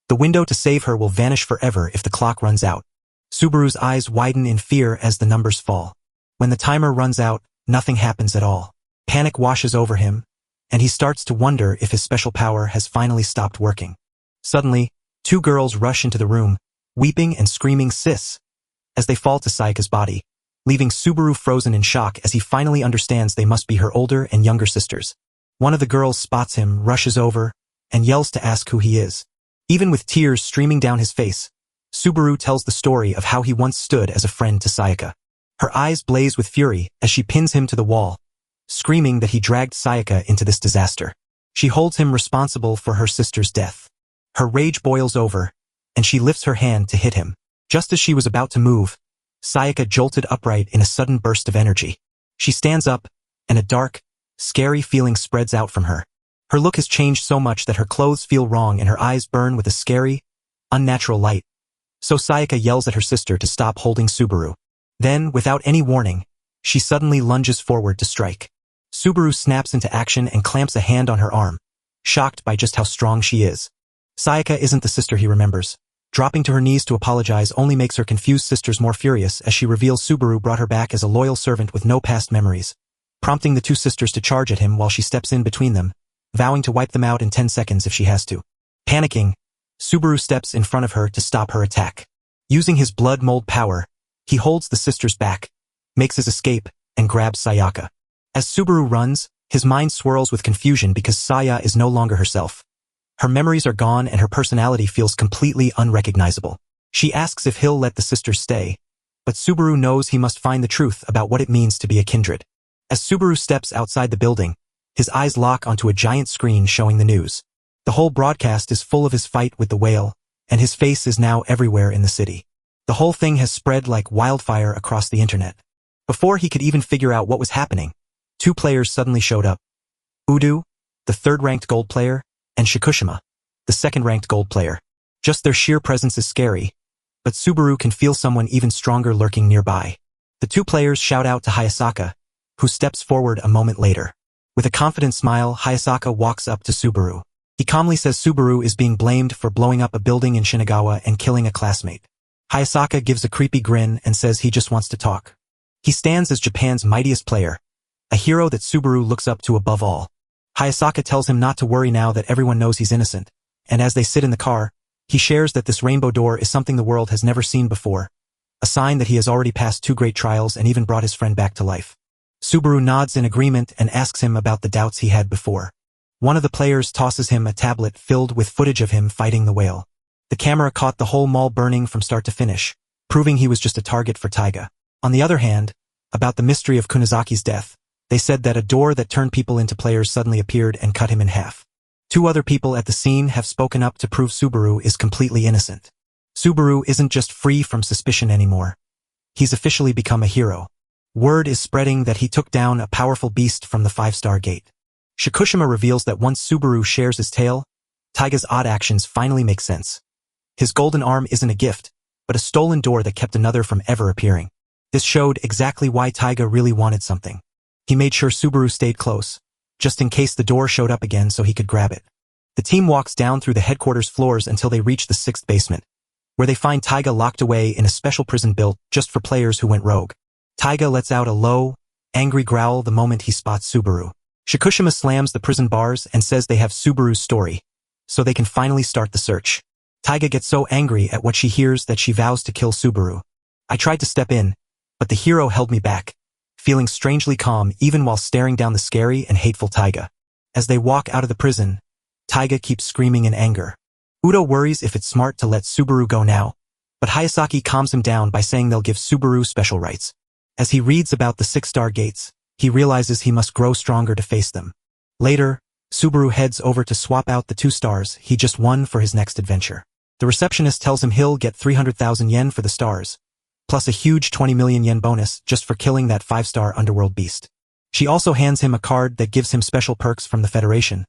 the window to save her will vanish forever if the clock runs out. Subaru's eyes widen in fear as the numbers fall. When the timer runs out, nothing happens at all. Panic washes over him, and he starts to wonder if his special power has finally stopped working. Suddenly, 2 girls rush into the room, weeping and screaming "Sis!" as they fall to Sayaka's body, leaving Subaru frozen in shock as he finally understands they must be her older and younger sisters. One of the girls spots him, rushes over, and yells to ask who he is. Even with tears streaming down his face, Subaru tells the story of how he once stood as a friend to Sayaka. Her eyes blaze with fury as she pins him to the wall, screaming that he dragged Sayaka into this disaster. She holds him responsible for her sister's death. Her rage boils over, and she lifts her hand to hit him. Just as she was about to move, Sayaka jolted upright in a sudden burst of energy. She stands up, and a dark, scary feeling spreads out from her. Her look has changed so much that her clothes feel wrong and her eyes burn with a scary, unnatural light. So Sayaka yells at her sister to stop holding Subaru. Then, without any warning, she suddenly lunges forward to strike. Subaru snaps into action and clamps a hand on her arm, shocked by just how strong she is. Sayaka isn't the sister he remembers. Dropping to her knees to apologize only makes her confused sisters more furious as she reveals Subaru brought her back as a loyal servant with no past memories, prompting the 2 sisters to charge at him while she steps in between them, vowing to wipe them out in 10 seconds if she has to. Panicking, Subaru steps in front of her to stop her attack. Using his blood mold power, he holds the sisters back, makes his escape, and grabs Sayaka. As Subaru runs, his mind swirls with confusion because Saya is no longer herself. Her memories are gone and her personality feels completely unrecognizable. She asks if he'll let the sisters stay, but Subaru knows he must find the truth about what it means to be a kindred. As Subaru steps outside the building, his eyes lock onto a giant screen showing the news. The whole broadcast is full of his fight with the whale, and his face is now everywhere in the city. The whole thing has spread like wildfire across the internet. Before he could even figure out what was happening, 2 players suddenly showed up. Udo, the 3rd-ranked gold player, and Shikushima, the 2nd-ranked gold player. Just their sheer presence is scary, but Subaru can feel someone even stronger lurking nearby. The 2 players shout out to Hayasaka, who steps forward a moment later. With a confident smile, Hayasaka walks up to Subaru. He calmly says Subaru is being blamed for blowing up a building in Shinagawa and killing a classmate. Hayasaka gives a creepy grin and says he just wants to talk. He stands as Japan's mightiest player, a hero that Subaru looks up to above all. Hayasaka tells him not to worry now that everyone knows he's innocent, and as they sit in the car, he shares that this rainbow door is something the world has never seen before, a sign that he has already passed 2 great trials and even brought his friend back to life. Subaru nods in agreement and asks him about the doubts he had before. One of the players tosses him a tablet filled with footage of him fighting the whale. The camera caught the whole mall burning from start to finish, proving he was just a target for Taiga. On the other hand, about the mystery of Kunazaki's death, they said that a door that turned people into players suddenly appeared and cut him in half. 2 other people at the scene have spoken up to prove Subaru is completely innocent. Subaru isn't just free from suspicion anymore. He's officially become a hero. Word is spreading that he took down a powerful beast from the 5-star gate. Shikushima reveals that once Subaru shares his tale, Taiga's odd actions finally make sense. His golden arm isn't a gift, but a stolen door that kept another from ever appearing. This showed exactly why Taiga really wanted something. He made sure Subaru stayed close, just in case the door showed up again so he could grab it. The team walks down through the headquarters floors until they reach the 6th basement, where they find Taiga locked away in a special prison built just for players who went rogue. Taiga lets out a low, angry growl the moment he spots Subaru. Shikushima slams the prison bars and says they have Subaru's story, so they can finally start the search. Taiga gets so angry at what she hears that she vows to kill Subaru. I tried to step in, but the hero held me back, feeling strangely calm even while staring down the scary and hateful Taiga. As they walk out of the prison, Taiga keeps screaming in anger. Udo worries if it's smart to let Subaru go now, but Hayasaki calms him down by saying they'll give Subaru special rights. As he reads about the 6-star gates, he realizes he must grow stronger to face them. Later, Subaru heads over to swap out the 2 stars he just won for his next adventure. The receptionist tells him he'll get 300,000 yen for the stars, plus a huge 20 million yen bonus just for killing that 5-star underworld beast. She also hands him a card that gives him special perks from the Federation,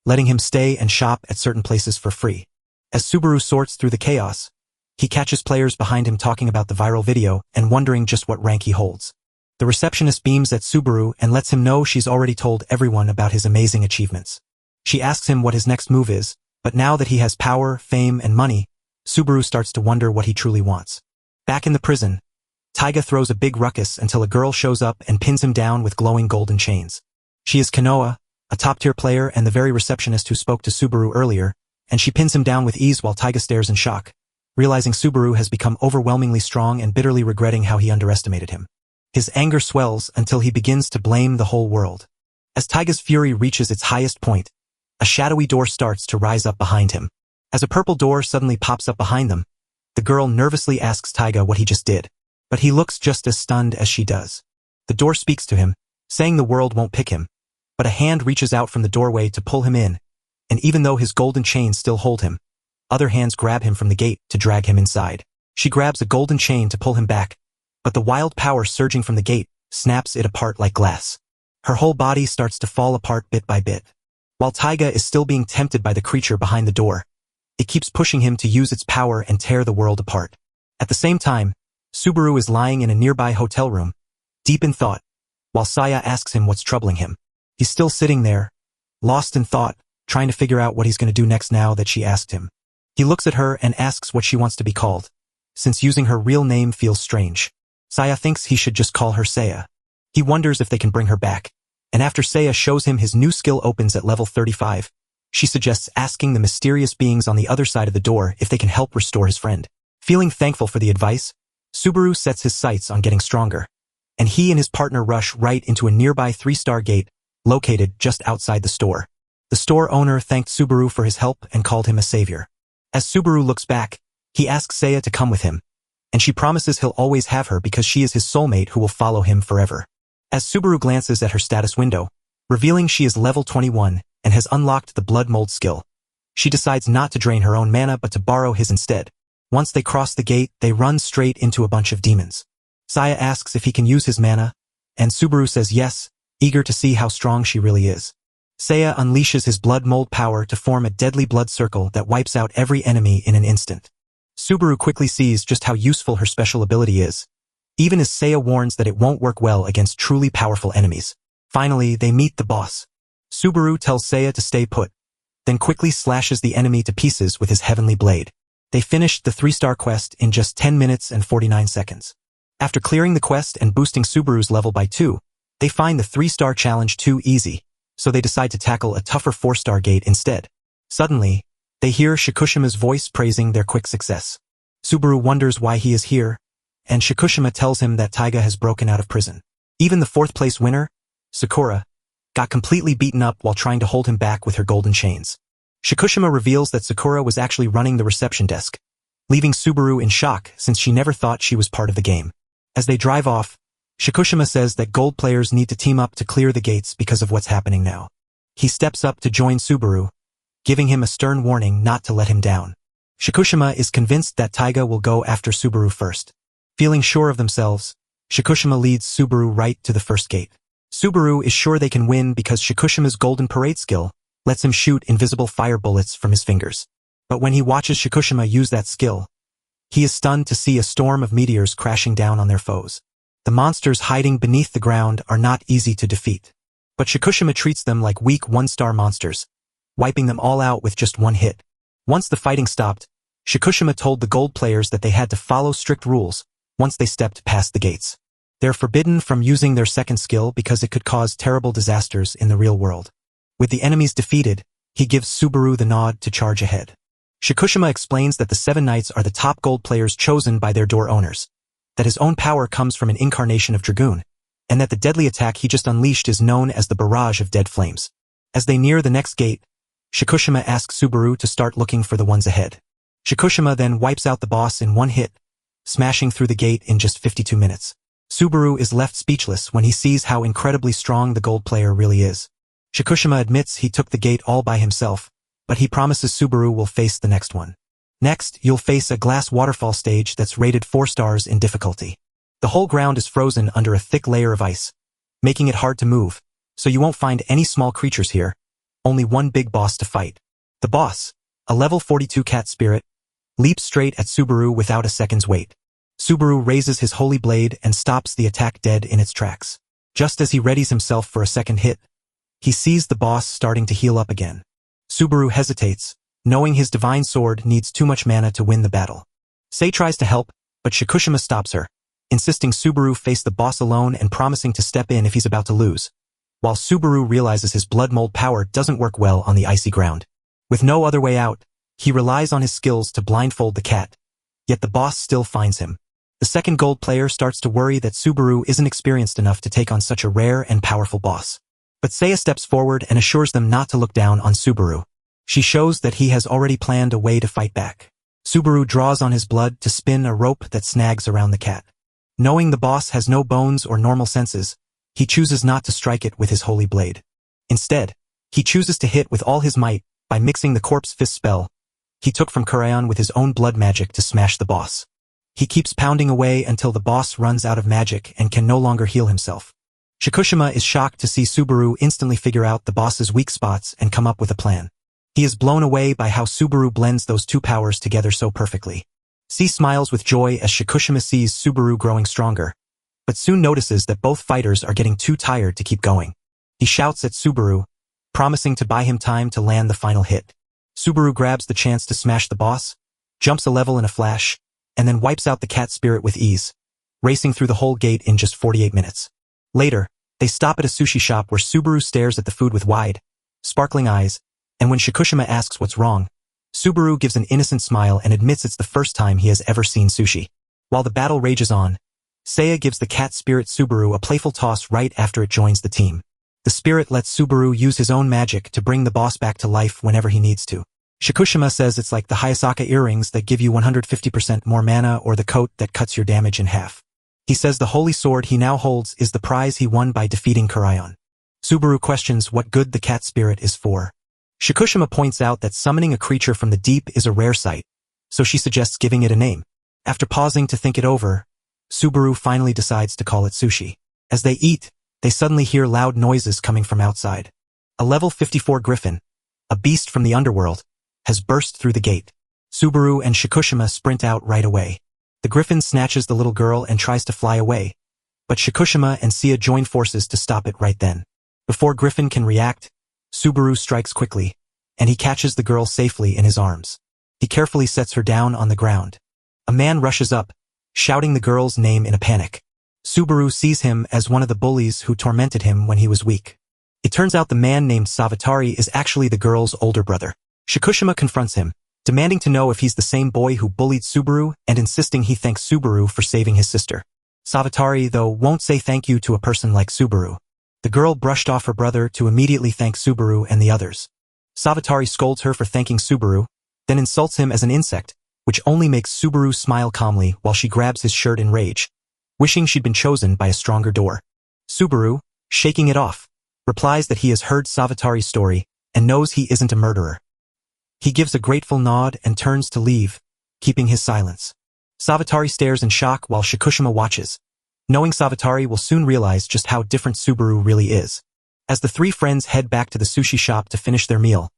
letting him stay and shop at certain places for free. As Subaru sorts through the chaos, he catches players behind him talking about the viral video and wondering just what rank he holds. The receptionist beams at Subaru and lets him know she's already told everyone about his amazing achievements. She asks him what his next move is, but now that he has power, fame, and money, Subaru starts to wonder what he truly wants. Back in the prison, Taiga throws a big ruckus until a girl shows up and pins him down with glowing golden chains. She is Kanoa, a top-tier player and the very receptionist who spoke to Subaru earlier, and she pins him down with ease while Taiga stares in shock, realizing Subaru has become overwhelmingly strong and bitterly regretting how he underestimated him. His anger swells until he begins to blame the whole world. As Taiga's fury reaches its highest point, a shadowy door starts to rise up behind him. As a purple door suddenly pops up behind them, the girl nervously asks Taiga what he just did, but he looks just as stunned as she does. The door speaks to him, saying the world won't pick him, but a hand reaches out from the doorway to pull him in, and even though his golden chains still hold him, other hands grab him from the gate to drag him inside. She grabs a golden chain to pull him back, but the wild power surging from the gate snaps it apart like glass. Her whole body starts to fall apart bit by bit. While Taiga is still being tempted by the creature behind the door, it keeps pushing him to use its power and tear the world apart. At the same time, Subaru is lying in a nearby hotel room, deep in thought, while Saya asks him what's troubling him. He's still sitting there, lost in thought, trying to figure out what he's going to do next now that she asked him. He looks at her and asks what she wants to be called, since using her real name feels strange. Saya thinks he should just call her Saya. He wonders if they can bring her back, and after Saya shows him his new skill opens at level 35, she suggests asking the mysterious beings on the other side of the door if they can help restore his friend. Feeling thankful for the advice, Subaru sets his sights on getting stronger, and he and his partner rush right into a nearby 3-star gate located just outside the store. The store owner thanked Subaru for his help and called him a savior. As Subaru looks back, he asks Saya to come with him, and she promises he'll always have her because she is his soulmate who will follow him forever. As Subaru glances at her status window, revealing she is level 21 and has unlocked the blood mold skill, she decides not to drain her own mana but to borrow his instead. Once they cross the gate, they run straight into a bunch of demons. Saya asks if he can use his mana, and Subaru says yes, eager to see how strong she really is. Saya unleashes his blood mold power to form a deadly blood circle that wipes out every enemy in an instant. Subaru quickly sees just how useful her special ability is, even as Saya warns that it won't work well against truly powerful enemies. Finally, they meet the boss. Subaru tells Saya to stay put, then quickly slashes the enemy to pieces with his heavenly blade. They finished the 3-star quest in just 10 minutes and 49 seconds. After clearing the quest and boosting Subaru's level by 2, they find the 3-star challenge too easy, so they decide to tackle a tougher 4-star gate instead. Suddenly, they hear Shikushima's voice praising their quick success. Subaru wonders why he is here, and Shikushima tells him that Taiga has broken out of prison. Even the 4th-place winner, Sakura, got completely beaten up while trying to hold him back with her golden chains. Shikushima reveals that Sakura was actually running the reception desk, leaving Subaru in shock since she never thought she was part of the game. As they drive off, Shikushima says that gold players need to team up to clear the gates because of what's happening now. He steps up to join Subaru, giving him a stern warning not to let him down. Shikushima is convinced that Taiga will go after Subaru first. Feeling sure of themselves, Shikushima leads Subaru right to the first gate. Subaru is sure they can win because Shikushima's golden parade skill lets him shoot invisible fire bullets from his fingers. But when he watches Shikushima use that skill, he is stunned to see a storm of meteors crashing down on their foes. The monsters hiding beneath the ground are not easy to defeat, but Shikushima treats them like weak 1-star monsters, wiping them all out with just one hit. Once the fighting stopped, Shikushima told the gold players that they had to follow strict rules once they stepped past the gates. They're forbidden from using their second skill because it could cause terrible disasters in the real world. With the enemies defeated, He gives Subaru the nod to charge ahead. Shikushima explains that the 7 knights are the top gold players chosen by their door owners, that his own power comes from an incarnation of Dragoon, and that the deadly attack he just unleashed is known as the Barrage of Dead Flames. As they near the next gate, Shikushima asks Subaru to start looking for the ones ahead. Shikushima then wipes out the boss in one hit, smashing through the gate in just 52 minutes. Subaru is left speechless when he sees how incredibly strong the gold player really is. Shikushima admits he took the gate all by himself, but he promises Subaru will face the next one. Next, you'll face a glass waterfall stage that's rated 4 stars in difficulty. The whole ground is frozen under a thick layer of ice, making it hard to move, so you won't find any small creatures here, only one big boss to fight. The boss, a level 42 cat spirit, leaps straight at Subaru without a second's wait. Subaru raises his holy blade and stops the attack dead in its tracks. Just as he readies himself for a second hit, he sees the boss starting to heal up again. Subaru hesitates, knowing his divine sword needs too much mana to win the battle. Sei tries to help, but Shikushima stops her, insisting Subaru face the boss alone and promising to step in if he's about to lose, while Subaru realizes his blood mold power doesn't work well on the icy ground. With no other way out, he relies on his skills to blindfold the cat, yet the boss still finds him. The second gold player starts to worry that Subaru isn't experienced enough to take on such a rare and powerful boss. But Seiya steps forward and assures them not to look down on Subaru. She shows that he has already planned a way to fight back. Subaru draws on his blood to spin a rope that snags around the cat. Knowing the boss has no bones or normal senses, he chooses not to strike it with his holy blade. Instead, he chooses to hit with all his might by mixing the corpse fist spell he took from Kurayan with his own blood magic to smash the boss. He keeps pounding away until the boss runs out of magic and can no longer heal himself. Shikushima is shocked to see Subaru instantly figure out the boss's weak spots and come up with a plan. He is blown away by how Subaru blends those two powers together so perfectly. C smiles with joy as Shikushima sees Subaru growing stronger, but soon notices that both fighters are getting too tired to keep going. He shouts at Subaru, promising to buy him time to land the final hit. Subaru grabs the chance to smash the boss, jumps a level in a flash, and then wipes out the cat spirit with ease, racing through the whole gate in just 48 minutes. Later, they stop at a sushi shop where Subaru stares at the food with wide, sparkling eyes, and when Shikushima asks what's wrong, Subaru gives an innocent smile and admits it's the first time he has ever seen sushi. While the battle rages on, Seiya gives the cat spirit Subaru a playful toss right after it joins the team. The spirit lets Subaru use his own magic to bring the boss back to life whenever he needs to. Shikushima says it's like the Hayasaka earrings that give you 150% more mana or the coat that cuts your damage in half. He says the holy sword he now holds is the prize he won by defeating Kurayan. Subaru questions what good the cat spirit is for. Shikushima points out that summoning a creature from the deep is a rare sight, so she suggests giving it a name. After pausing to think it over, Subaru finally decides to call it sushi. As they eat, they suddenly hear loud noises coming from outside. A level 54 griffin, a beast from the underworld, has burst through the gate. Subaru and Shikushima sprint out right away. The griffin snatches the little girl and tries to fly away, but Shikushima and Seiya join forces to stop it right then. Before Griffin can react, Subaru strikes quickly, and he catches the girl safely in his arms. He carefully sets her down on the ground. A man rushes up, shouting the girl's name in a panic. Subaru sees him as one of the bullies who tormented him when he was weak. It turns out the man named Savatari is actually the girl's older brother. Shikushima confronts him, demanding to know if he's the same boy who bullied Subaru and insisting he thanks Subaru for saving his sister. Savatari, though, won't say thank you to a person like Subaru. The girl brushed off her brother to immediately thank Subaru and the others. Savatari scolds her for thanking Subaru, then insults him as an insect, which only makes Subaru smile calmly while she grabs his shirt in rage, wishing she'd been chosen by a stronger door. Subaru, shaking it off, replies that he has heard Savatari's story and knows he isn't a murderer. He gives a grateful nod and turns to leave, keeping his silence. Savatari stares in shock while Shikushima watches, knowing Savatari will soon realize just how different Subaru really is. As the three friends head back to the sushi shop to finish their meal,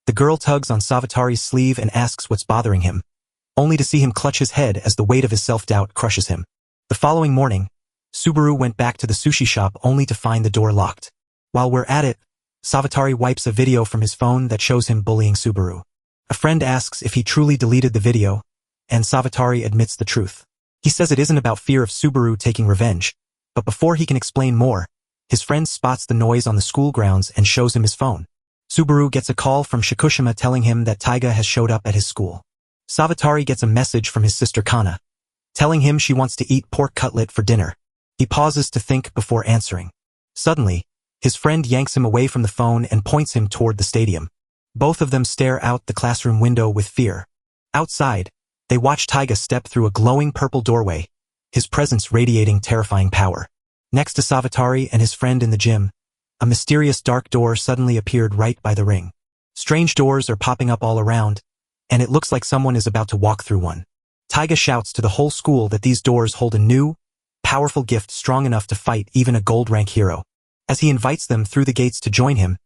the girl tugs on Savatari's sleeve and asks what's bothering him, only to see him clutch his head as the weight of his self-doubt crushes him. The following morning, Subaru went back to the sushi shop only to find the door locked. While we're at it, Savatari wipes a video from his phone that shows him bullying Subaru. A friend asks if he truly deleted the video, and Savatari admits the truth. He says it isn't about fear of Subaru taking revenge, but before he can explain more, his friend spots the noise on the school grounds and shows him his phone. Subaru gets a call from Shikushima telling him that Taiga has showed up at his school. Savatari gets a message from his sister Kana, telling him she wants to eat pork cutlet for dinner. He pauses to think before answering. Suddenly, his friend yanks him away from the phone and points him toward the stadium. Both of them stare out the classroom window with fear. Outside, they watch Taiga step through a glowing purple doorway, his presence radiating terrifying power. Next to Savatari and his friend in the gym, a mysterious dark door suddenly appeared right by the ring. Strange doors are popping up all around, and it looks like someone is about to walk through one. Taiga shouts to the whole school that these doors hold a new, powerful gift strong enough to fight even a gold-rank hero. As he invites them through the gates to join him,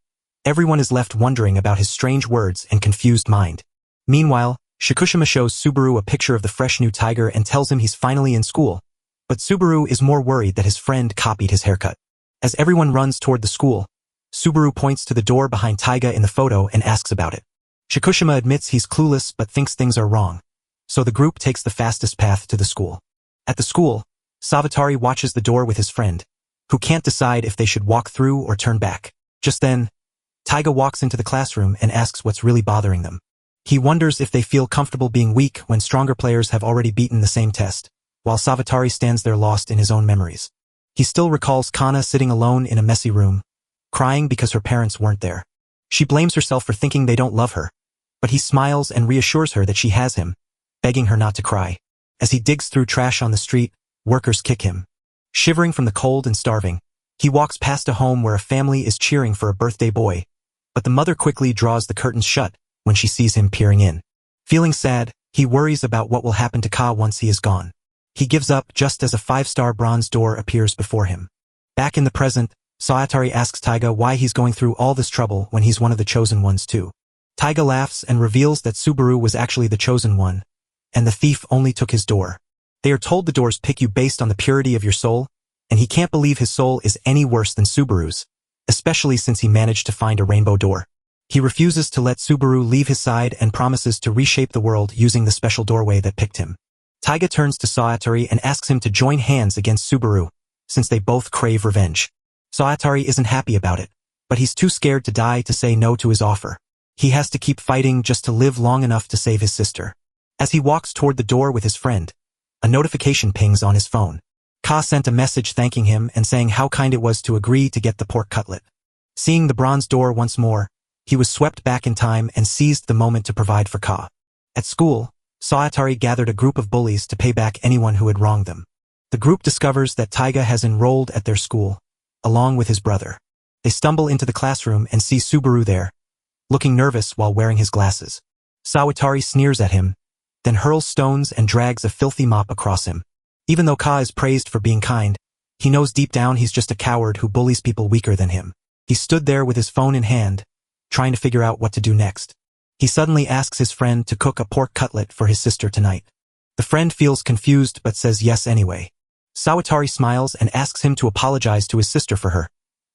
everyone is left wondering about his strange words and confused mind. Meanwhile, Shikushima shows Subaru a picture of the fresh new tiger and tells him he's finally in school, but Subaru is more worried that his friend copied his haircut. As everyone runs toward the school, Subaru points to the door behind Taiga in the photo and asks about it. Shikushima admits he's clueless but thinks things are wrong, so the group takes the fastest path to the school. At the school, Savatari watches the door with his friend, who can't decide if they should walk through or turn back. Just then, Taiga walks into the classroom and asks what's really bothering them. He wonders if they feel comfortable being weak when stronger players have already beaten the same test, while Savatari stands there lost in his own memories. He still recalls Kana sitting alone in a messy room, crying because her parents weren't there. She blames herself for thinking they don't love her, but he smiles and reassures her that she has him, begging her not to cry. As he digs through trash on the street, workers kick him. Shivering from the cold and starving, he walks past a home where a family is cheering for a birthday boy, but the mother quickly draws the curtains shut when she sees him peering in. Feeling sad, he worries about what will happen to Ka once he is gone. He gives up just as a 5-star bronze door appears before him. Back in the present, Savatari asks Taiga why he's going through all this trouble when he's one of the chosen ones too. Taiga laughs and reveals that Subaru was actually the chosen one, and the thief only took his door. They are told the doors pick you based on the purity of your soul, and he can't believe his soul is any worse than Subaru's, especially since he managed to find a rainbow door. He refuses to let Subaru leave his side and promises to reshape the world using the special doorway that picked him. Taiga turns to Savatari and asks him to join hands against Subaru, since they both crave revenge. Savatari isn't happy about it, but he's too scared to die to say no to his offer. He has to keep fighting just to live long enough to save his sister. As he walks toward the door with his friend, a notification pings on his phone. Ka sent a message thanking him and saying how kind it was to agree to get the pork cutlet. Seeing the bronze door once more, he was swept back in time and seized the moment to provide for Ka. At school, Savatari gathered a group of bullies to pay back anyone who had wronged them. The group discovers that Taiga has enrolled at their school, along with his brother. They stumble into the classroom and see Subaru there, looking nervous while wearing his glasses. Savatari sneers at him, then hurls stones and drags a filthy mop across him. Even though Ka is praised for being kind, he knows deep down he's just a coward who bullies people weaker than him. He stood there with his phone in hand, trying to figure out what to do next. He suddenly asks his friend to cook a pork cutlet for his sister tonight. The friend feels confused but says yes anyway. Savatari smiles and asks him to apologize to his sister for her,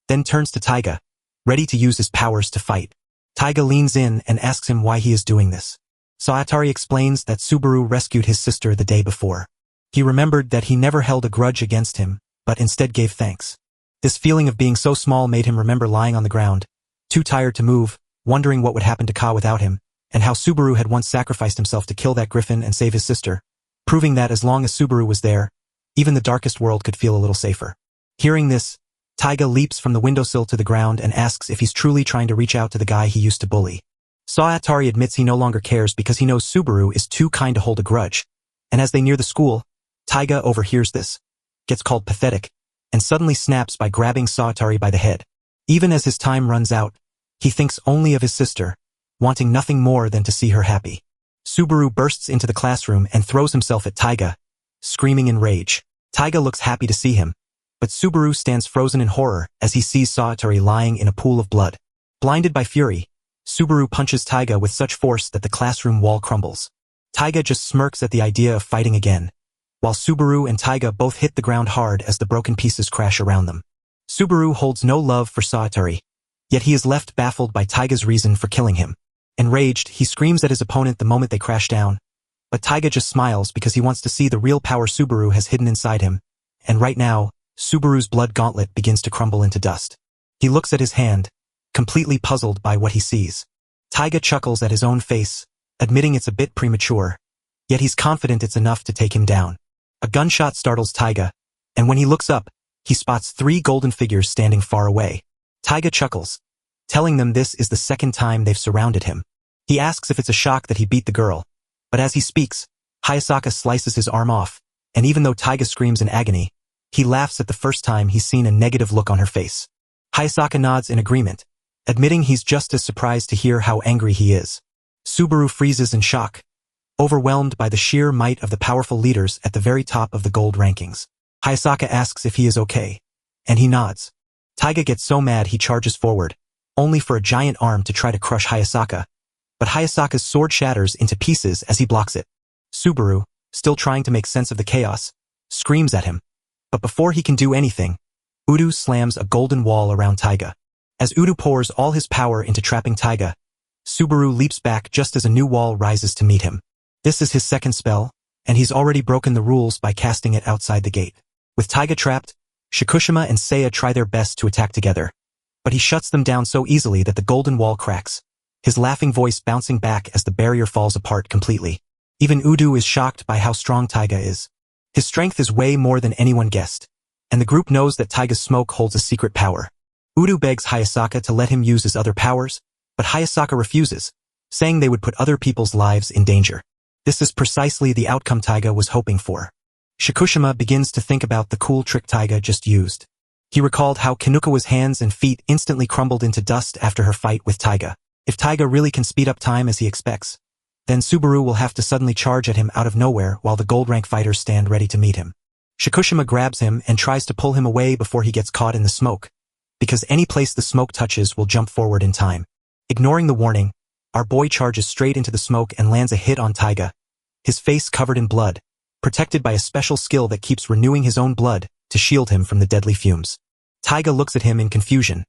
then turns to Taiga, ready to use his powers to fight. Taiga leans in and asks him why he is doing this. Savatari explains that Subaru rescued his sister the day before. He remembered that he never held a grudge against him, but instead gave thanks. This feeling of being so small made him remember lying on the ground, too tired to move, wondering what would happen to Ka without him, and how Subaru had once sacrificed himself to kill that griffin and save his sister, proving that as long as Subaru was there, even the darkest world could feel a little safer. Hearing this, Taiga leaps from the windowsill to the ground and asks if he's truly trying to reach out to the guy he used to bully. Savatari admits he no longer cares because he knows Subaru is too kind to hold a grudge, and as they near the school, Taiga overhears this, gets called pathetic, and suddenly snaps by grabbing Savatari by the head. Even as his time runs out, he thinks only of his sister, wanting nothing more than to see her happy. Subaru bursts into the classroom and throws himself at Taiga, screaming in rage. Taiga looks happy to see him, but Subaru stands frozen in horror as he sees Savatari lying in a pool of blood. Blinded by fury, Subaru punches Taiga with such force that the classroom wall crumbles. Taiga just smirks at the idea of fighting again, while Subaru and Taiga both hit the ground hard as the broken pieces crash around them. Subaru holds no love for Savatari, yet he is left baffled by Taiga's reason for killing him. Enraged, he screams at his opponent the moment they crash down, but Taiga just smiles because he wants to see the real power Subaru has hidden inside him, and right now, Subaru's blood gauntlet begins to crumble into dust. He looks at his hand, completely puzzled by what he sees. Taiga chuckles at his own face, admitting it's a bit premature, yet he's confident it's enough to take him down. A gunshot startles Taiga, and when he looks up, he spots 3 golden figures standing far away. Taiga chuckles, telling them this is the second time they've surrounded him. He asks if it's a shock that he beat the girl, but as he speaks, Hayasaka slices his arm off, and even though Taiga screams in agony, he laughs at the first time he's seen a negative look on her face. Hayasaka nods in agreement, admitting he's just as surprised to hear how angry he is. Subaru freezes in shock, overwhelmed by the sheer might of the powerful leaders at the very top of the gold rankings. Hayasaka asks if he is okay, and he nods. Taiga gets so mad he charges forward, only for a giant arm to try to crush Hayasaka, but Hayasaka's sword shatters into pieces as he blocks it. Subaru, still trying to make sense of the chaos, screams at him, but before he can do anything, Udu slams a golden wall around Taiga. As Udu pours all his power into trapping Taiga, Subaru leaps back just as a new wall rises to meet him. This is his second spell, and he's already broken the rules by casting it outside the gate. With Taiga trapped, Shikushima and Seiya try their best to attack together, but he shuts them down so easily that the golden wall cracks, his laughing voice bouncing back as the barrier falls apart completely. Even Udu is shocked by how strong Taiga is. His strength is way more than anyone guessed, and the group knows that Taiga's smoke holds a secret power. Udu begs Hayasaka to let him use his other powers, but Hayasaka refuses, saying they would put other people's lives in danger. This is precisely the outcome Taiga was hoping for. Shikushima begins to think about the cool trick Taiga just used. He recalled how Kinukawa's hands and feet instantly crumbled into dust after her fight with Taiga. If Taiga really can speed up time as he expects, then Subaru will have to suddenly charge at him out of nowhere while the gold rank fighters stand ready to meet him. Shikushima grabs him and tries to pull him away before he gets caught in the smoke, because any place the smoke touches will jump forward in time. Ignoring the warning, our boy charges straight into the smoke and lands a hit on Taiga, his face covered in blood, protected by a special skill that keeps renewing his own blood to shield him from the deadly fumes. Taiga looks at him in confusion,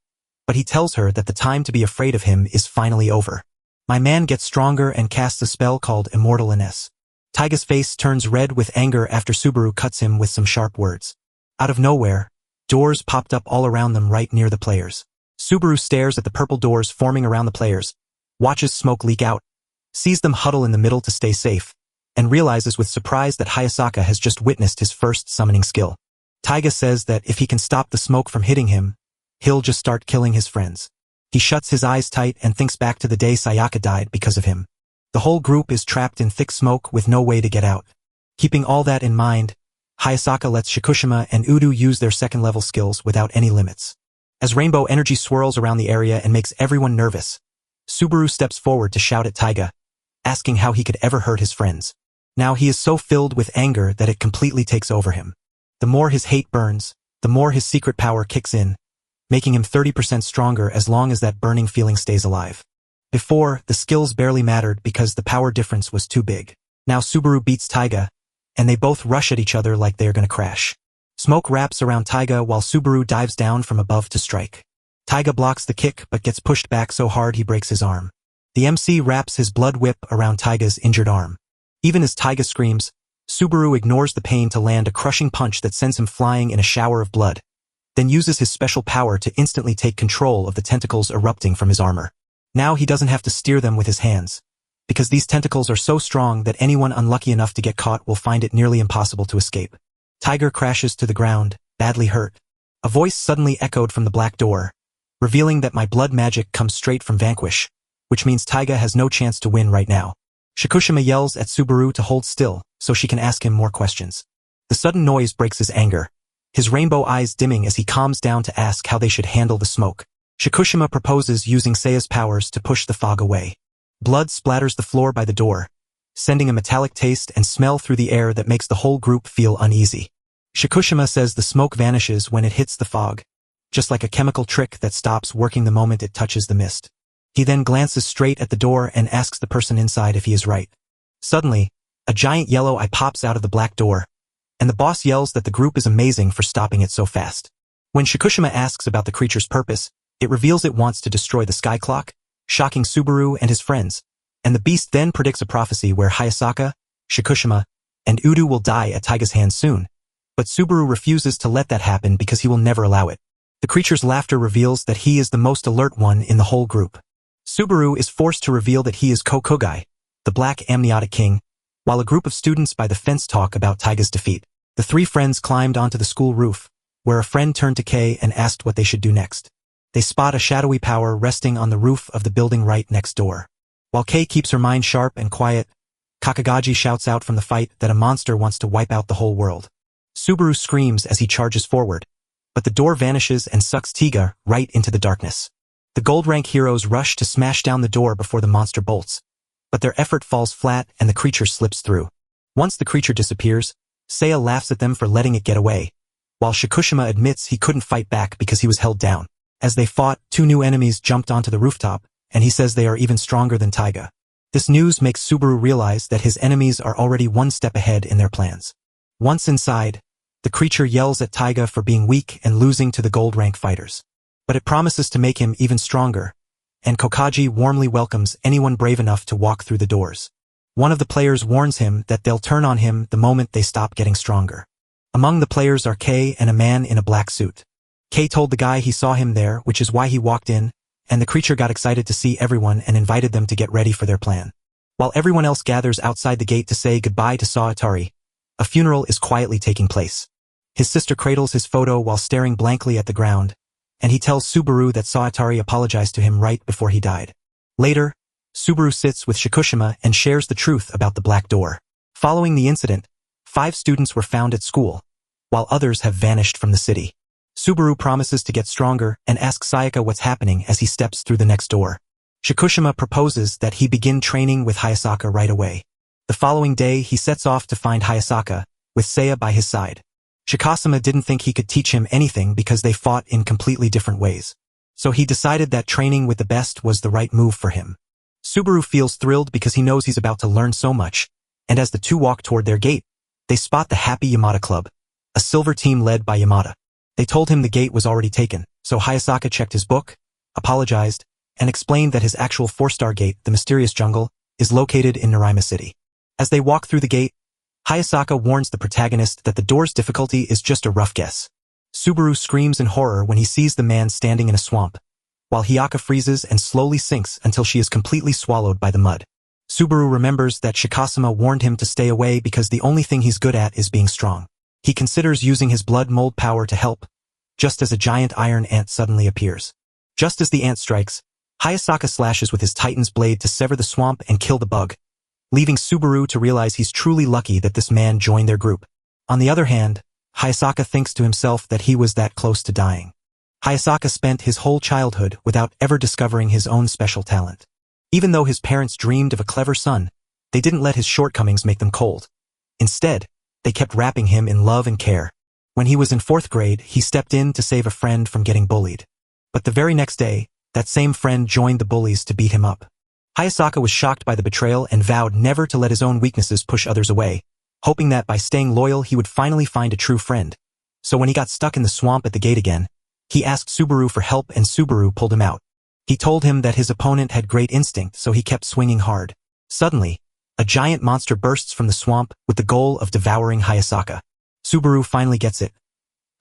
but he tells her that the time to be afraid of him is finally over. My man gets stronger and casts a spell called Immortalness. Taiga's face turns red with anger after Subaru cuts him with some sharp words. Out of nowhere, doors popped up all around them right near the players. Subaru stares at the purple doors forming around the players, watches smoke leak out, sees them huddle in the middle to stay safe, and realizes with surprise that Hayasaka has just witnessed his first summoning skill. Taiga says that if he can stop the smoke from hitting him, he'll just start killing his friends. He shuts his eyes tight and thinks back to the day Sayaka died because of him. The whole group is trapped in thick smoke with no way to get out. Keeping all that in mind, Hayasaka lets Shikushima and Udu use their second-level skills without any limits. As rainbow energy swirls around the area and makes everyone nervous, Subaru steps forward to shout at Taiga, asking how he could ever hurt his friends. Now he is so filled with anger that it completely takes over him. The more his hate burns, the more his secret power kicks in, making him 30% stronger as long as that burning feeling stays alive. Before, the skills barely mattered because the power difference was too big. Now Subaru beats Taiga, and they both rush at each other like they're gonna crash. Smoke wraps around Taiga while Subaru dives down from above to strike. Taiga blocks the kick but gets pushed back so hard he breaks his arm. The MC wraps his blood whip around Taiga's injured arm. Even as Taiga screams, Subaru ignores the pain to land a crushing punch that sends him flying in a shower of blood, then uses his special power to instantly take control of the tentacles erupting from his armor. Now he doesn't have to steer them with his hands, because these tentacles are so strong that anyone unlucky enough to get caught will find it nearly impossible to escape. Taiga crashes to the ground, badly hurt. A voice suddenly echoed from the black door, revealing that my blood magic comes straight from Vanquish, which means Taiga has no chance to win right now. Shikushima yells at Subaru to hold still so she can ask him more questions. The sudden noise breaks his anger, his rainbow eyes dimming as he calms down to ask how they should handle the smoke. Shikushima proposes using Seiya's powers to push the fog away. Blood splatters the floor by the door, sending a metallic taste and smell through the air that makes the whole group feel uneasy. Shikushima says the smoke vanishes when it hits the fog, just like a chemical trick that stops working the moment it touches the mist. He then glances straight at the door and asks the person inside if he is right. Suddenly, a giant yellow eye pops out of the black door, and the boss yells that the group is amazing for stopping it so fast. When Shikushima asks about the creature's purpose, it reveals it wants to destroy the sky clock, shocking Subaru and his friends, and the beast then predicts a prophecy where Hayasaka, Shikushima, and Udu will die at Taiga's hands soon, but Subaru refuses to let that happen because he will never allow it. The creature's laughter reveals that he is the most alert one in the whole group. Subaru is forced to reveal that he is Kokugai, the black amniotic king, while a group of students by the fence talk about Taiga's defeat. The three friends climbed onto the school roof, where a friend turned to Kei and asked what they should do next. They spot a shadowy power resting on the roof of the building right next door. While Kei keeps her mind sharp and quiet, Kakagaji shouts out from the fight that a monster wants to wipe out the whole world. Subaru screams as he charges forward, but the door vanishes and sucks Taiga right into the darkness. The gold rank heroes rush to smash down the door before the monster bolts, but their effort falls flat and the creature slips through. Once the creature disappears, Seiya laughs at them for letting it get away, while Shikushima admits he couldn't fight back because he was held down. As they fought, two new enemies jumped onto the rooftop, and he says they are even stronger than Taiga. This news makes Subaru realize that his enemies are already one step ahead in their plans. Once inside, the creature yells at Taiga for being weak and losing to the gold rank fighters. But it promises to make him even stronger, and Kokaji warmly welcomes anyone brave enough to walk through the doors. One of the players warns him that they'll turn on him the moment they stop getting stronger. Among the players are Kei and a man in a black suit. Kei told the guy he saw him there, which is why he walked in, and the creature got excited to see everyone and invited them to get ready for their plan. While everyone else gathers outside the gate to say goodbye to Saotari, a funeral is quietly taking place. His sister cradles his photo while staring blankly at the ground, and he tells Subaru that Saotari apologized to him right before he died. Later, Subaru sits with Shikushima and shares the truth about the black door. Following the incident, 5 students were found at school, while others have vanished from the city. Subaru promises to get stronger and asks Sayaka what's happening as he steps through the next door. Shikushima proposes that he begin training with Hayasaka right away. The following day, he sets off to find Hayasaka, with Seiya by his side. Shikasama didn't think he could teach him anything because they fought in completely different ways. So he decided that training with the best was the right move for him. Subaru feels thrilled because he knows he's about to learn so much, and as the two walk toward their gate, they spot the Happy Yamada Club, a silver team led by Yamada. They told him the gate was already taken, so Hayasaka checked his book, apologized, and explained that his actual 4-star gate, the Mysterious Jungle, is located in Naraima City. As they walk through the gate, Hayasaka warns the protagonist that the door's difficulty is just a rough guess. Subaru screams in horror when he sees the man standing in a swamp, while Hiyaka freezes and slowly sinks until she is completely swallowed by the mud. Subaru remembers that Shikasama warned him to stay away because the only thing he's good at is being strong. He considers using his blood mold power to help, just as a giant iron ant suddenly appears. Just as the ant strikes, Hayasaka slashes with his Titan's blade to sever the swamp and kill the bug, leaving Subaru to realize he's truly lucky that this man joined their group. On the other hand, Hayasaka thinks to himself that he was that close to dying. Hayasaka spent his whole childhood without ever discovering his own special talent. Even though his parents dreamed of a clever son, they didn't let his shortcomings make them cold. Instead, they kept wrapping him in love and care. When he was in 4th grade, he stepped in to save a friend from getting bullied. But the very next day, that same friend joined the bullies to beat him up. Hayasaka was shocked by the betrayal and vowed never to let his own weaknesses push others away, hoping that by staying loyal he would finally find a true friend. So when he got stuck in the swamp at the gate again, he asked Subaru for help and Subaru pulled him out. He told him that his opponent had great instinct, so he kept swinging hard. Suddenly, a giant monster bursts from the swamp with the goal of devouring Hayasaka. Subaru finally gets it.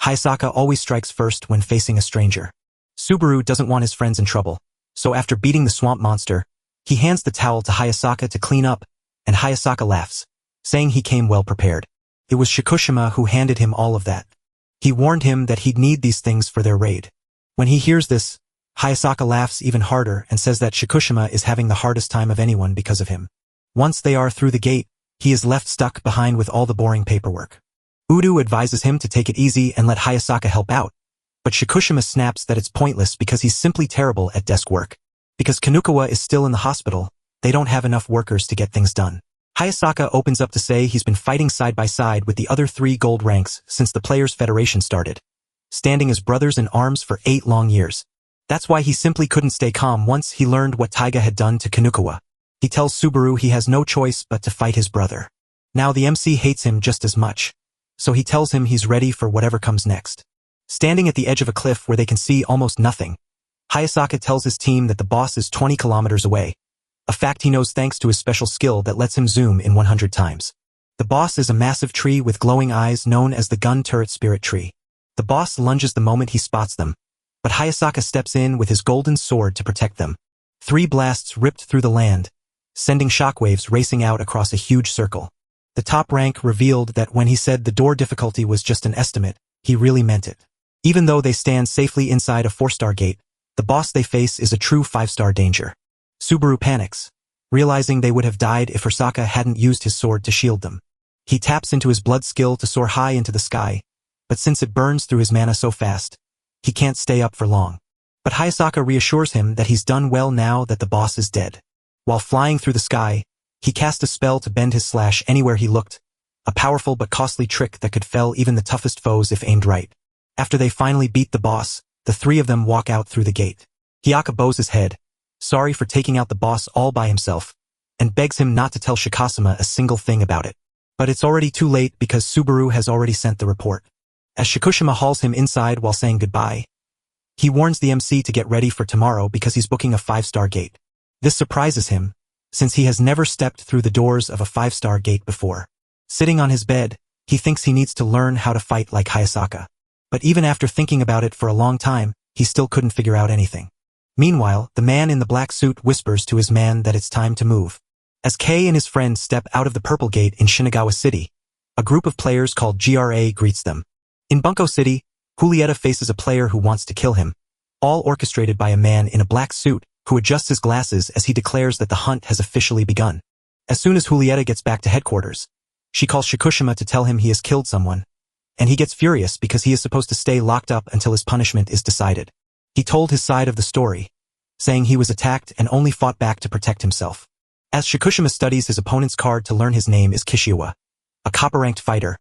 Hayasaka always strikes first when facing a stranger. Subaru doesn't want his friends in trouble, so after beating the swamp monster, he hands the towel to Hayasaka to clean up, and Hayasaka laughs, saying he came well prepared. It was Shikushima who handed him all of that. He warned him that he'd need these things for their raid. When he hears this, Hayasaka laughs even harder and says that Shikushima is having the hardest time of anyone because of him. Once they are through the gate, he is left stuck behind with all the boring paperwork. Udu advises him to take it easy and let Hayasaka help out, but Shikushima snaps that it's pointless because he's simply terrible at desk work. Because Kanukawa is still in the hospital, they don't have enough workers to get things done. Hayasaka opens up to say he's been fighting side by side with the other 3 gold ranks since the Players' Federation started, standing as brothers in arms for 8 long years. That's why he simply couldn't stay calm once he learned what Taiga had done to Kanukawa. He tells Subaru he has no choice but to fight his brother. Now the MC hates him just as much, so he tells him he's ready for whatever comes next. Standing at the edge of a cliff where they can see almost nothing, Hayasaka tells his team that the boss is 20 kilometers away, a fact he knows thanks to his special skill that lets him zoom in 100 times. The boss is a massive tree with glowing eyes known as the gun turret spirit tree. The boss lunges the moment he spots them, but Hayasaka steps in with his golden sword to protect them. 3 blasts ripped through the land, sending shockwaves racing out across a huge circle. The top rank revealed that when he said the door difficulty was just an estimate, he really meant it. Even though they stand safely inside a 4-star gate, the boss they face is a true 5-star danger. Subaru panics, realizing they would have died if Hirsaka hadn't used his sword to shield them. He taps into his blood skill to soar high into the sky, but since it burns through his mana so fast, he can't stay up for long. But Hayasaka reassures him that he's done well now that the boss is dead. While flying through the sky, he cast a spell to bend his slash anywhere he looked, a powerful but costly trick that could fell even the toughest foes if aimed right. After they finally beat the boss, the 3 of them walk out through the gate. Hyaka bows his head, sorry for taking out the boss all by himself, and begs him not to tell Shikasuma a single thing about it. But it's already too late because Subaru has already sent the report. As Shikasuma hauls him inside while saying goodbye, he warns the MC to get ready for tomorrow because he's booking a 5-star gate. This surprises him, since he has never stepped through the doors of a 5-star gate before. Sitting on his bed, he thinks he needs to learn how to fight like Hayasaka. But even after thinking about it for a long time, he still couldn't figure out anything. Meanwhile, the man in the black suit whispers to his man that it's time to move. As Kei and his friend step out of the purple gate in Shinagawa City, a group of players called GRA greets them. In Bunko City, Julieta faces a player who wants to kill him, all orchestrated by a man in a black suit who adjusts his glasses as he declares that the hunt has officially begun. As soon as Julieta gets back to headquarters, she calls Shikasuma to tell him he has killed someone, and he gets furious because he is supposed to stay locked up until his punishment is decided. He told his side of the story, saying he was attacked and only fought back to protect himself. As Shikasuma studies his opponent's card to learn his name is Kishiwa, a copper-ranked fighter,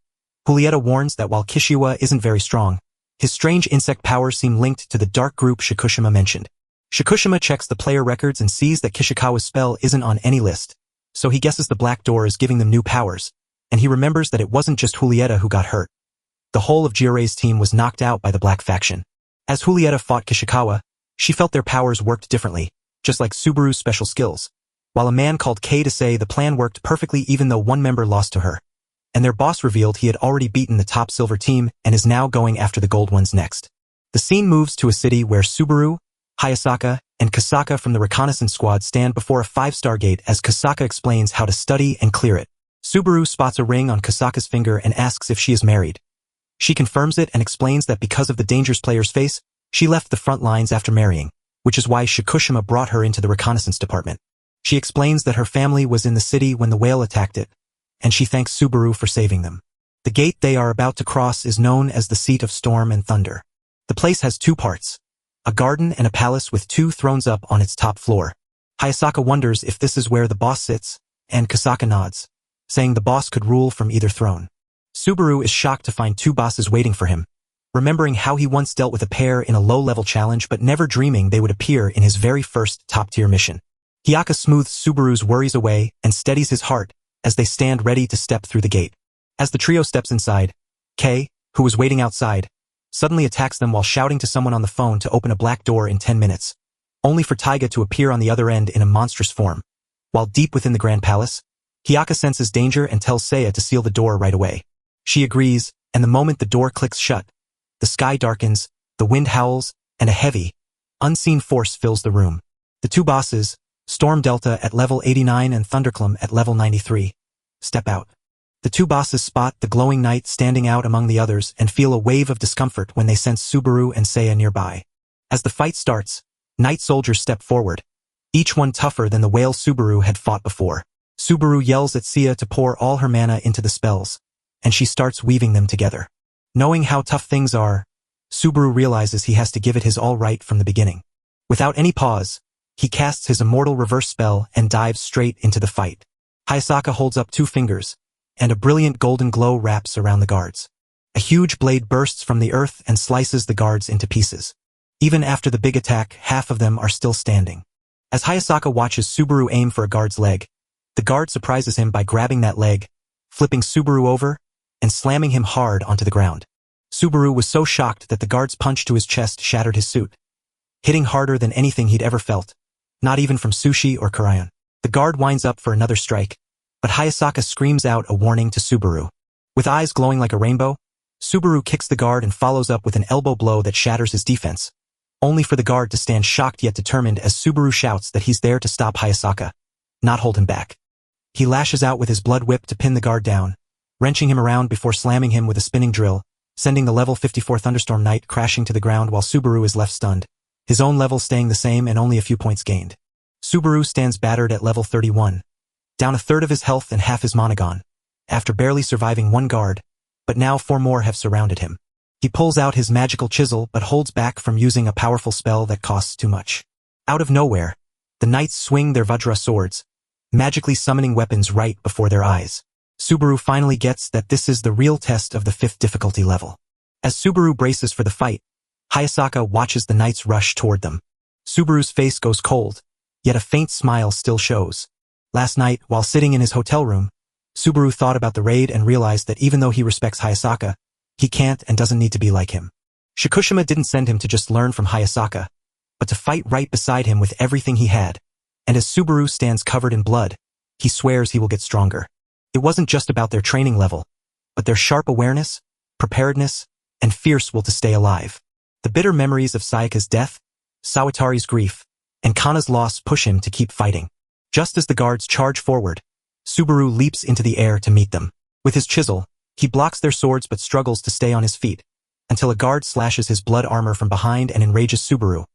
Julieta warns that while Kishiwa isn't very strong, his strange insect powers seem linked to the dark group Shikasuma mentioned. Shikasuma checks the player records and sees that Kishikawa's spell isn't on any list, so he guesses the Black Door is giving them new powers, and he remembers that it wasn't just Julieta who got hurt. The whole of GRA's team was knocked out by the Black faction. As Julieta fought Kishikawa, she felt their powers worked differently, just like Subaru's special skills, while a man called Kei to say the plan worked perfectly even though one member lost to her. And their boss revealed he had already beaten the top silver team and is now going after the gold ones next. The scene moves to a city where Subaru, Hayasaka, and Kasaka from the reconnaissance squad stand before a 5-star gate as Kasaka explains how to study and clear it. Subaru spots a ring on Kasaka's finger and asks if she is married. She confirms it and explains that because of the dangers players face, she left the front lines after marrying, which is why Shikasuma brought her into the reconnaissance department. She explains that her family was in the city when the whale attacked it, and she thanks Subaru for saving them. The gate they are about to cross is known as the Seat of Storm and Thunder. The place has 2 parts, a garden and a palace with 2 thrones up on its top floor. Hayasaka wonders if this is where the boss sits, and Kasaka nods, saying the boss could rule from either throne. Subaru is shocked to find 2 bosses waiting for him, remembering how he once dealt with a pair in a low-level challenge but never dreaming they would appear in his very first top-tier mission. Hyaka smooths Subaru's worries away and steadies his heart as they stand ready to step through the gate. As the trio steps inside, Kei, who was waiting outside, suddenly attacks them while shouting to someone on the phone to open a black door in 10 minutes, only for Taiga to appear on the other end in a monstrous form. While deep within the Grand Palace, Hyaka senses danger and tells Seiya to seal the door right away. She agrees, and the moment the door clicks shut, the sky darkens, the wind howls, and a heavy, unseen force fills the room. The 2 bosses, Storm Delta at level 89 and Thunderclum at level 93, step out. The 2 bosses spot the glowing knight standing out among the others and feel a wave of discomfort when they sense Subaru and Seiya nearby. As the fight starts, knight soldiers step forward, each one tougher than the whale Subaru had fought before. Subaru yells at Seiya to pour all her mana into the spells, and she starts weaving them together. Knowing how tough things are, Subaru realizes he has to give it his all right from the beginning. Without any pause, he casts his immortal reverse spell and dives straight into the fight. Hayasaka holds up 2 fingers, and a brilliant golden glow wraps around the guards. A huge blade bursts from the earth and slices the guards into pieces. Even after the big attack, half of them are still standing. As Hayasaka watches Subaru aim for a guard's leg, the guard surprises him by grabbing that leg, flipping Subaru over, and slamming him hard onto the ground. Subaru was so shocked that the guard's punch to his chest shattered his suit, hitting harder than anything he'd ever felt, not even from Sushi or Karayan. The guard winds up for another strike, but Hayasaka screams out a warning to Subaru. With eyes glowing like a rainbow, Subaru kicks the guard and follows up with an elbow blow that shatters his defense, only for the guard to stand shocked yet determined as Subaru shouts that he's there to stop Hayasaka, not hold him back. He lashes out with his blood whip to pin the guard down, wrenching him around before slamming him with a spinning drill, sending the level 54 Thunderstorm Knight crashing to the ground while Subaru is left stunned, his own level staying the same and only a few points gained. Subaru stands battered at level 31, down a third of his health and half his mana gone, after barely surviving one guard, but now 4 more have surrounded him. He pulls out his magical chisel but holds back from using a powerful spell that costs too much. Out of nowhere, the knights swing their Vajra swords, magically summoning weapons right before their eyes. Subaru finally gets that this is the real test of the 5th difficulty level. As Subaru braces for the fight, Hayasaka watches the knights rush toward them. Subaru's face goes cold, yet a faint smile still shows. Last night, while sitting in his hotel room, Subaru thought about the raid and realized that even though he respects Hayasaka, he can't and doesn't need to be like him. Shikushima didn't send him to just learn from Hayasaka, but to fight right beside him with everything he had, and as Subaru stands covered in blood, he swears he will get stronger. It wasn't just about their training level, but their sharp awareness, preparedness, and fierce will to stay alive. The bitter memories of Sayaka's death, Sawatari's grief, and Kana's loss push him to keep fighting. Just as the guards charge forward, Subaru leaps into the air to meet them. With his chisel, he blocks their swords but struggles to stay on his feet, until a guard slashes his blood armor from behind and enrages Subaru,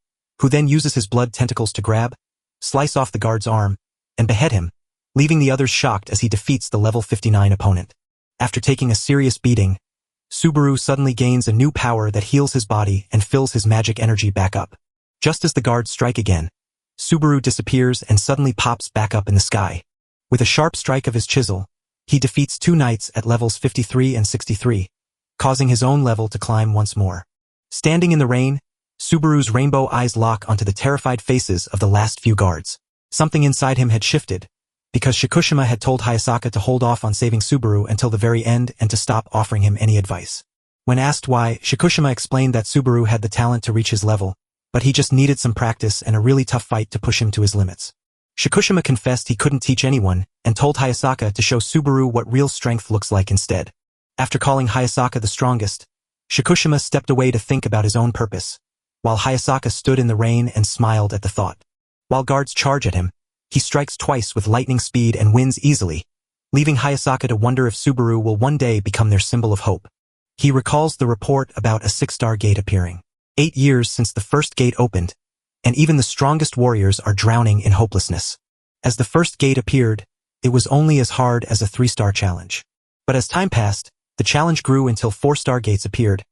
who then uses his blood tentacles to grab, slice off the guard's arm, and behead him, leaving the others shocked as he defeats the level 59 opponent. After taking a serious beating, Subaru suddenly gains a new power that heals his body and fills his magic energy back up. Just as the guards strike again, Subaru disappears and suddenly pops back up in the sky. With a sharp strike of his chisel, he defeats 2 knights at levels 53 and 63, causing his own level to climb once more. Standing in the rain, Subaru's rainbow eyes lock onto the terrified faces of the last few guards. Something inside him had shifted, because Shikushima had told Hayasaka to hold off on saving Subaru until the very end and to stop offering him any advice. When asked why, Shikushima explained that Subaru had the talent to reach his level, but he just needed some practice and a really tough fight to push him to his limits. Shikushima confessed he couldn't teach anyone and told Hayasaka to show Subaru what real strength looks like instead. After calling Hayasaka the strongest, Shikushima stepped away to think about his own purpose, while Hayasaka stood in the rain and smiled at the thought. While guards charge at him, he strikes twice with lightning speed and wins easily, leaving Hayasaka to wonder if Subaru will one day become their symbol of hope. He recalls the report about a 6-star gate appearing. 8 years since the first gate opened, and even the strongest warriors are drowning in hopelessness. As the first gate appeared, it was only as hard as a 3-star challenge. But as time passed, the challenge grew until 4-star gates appeared,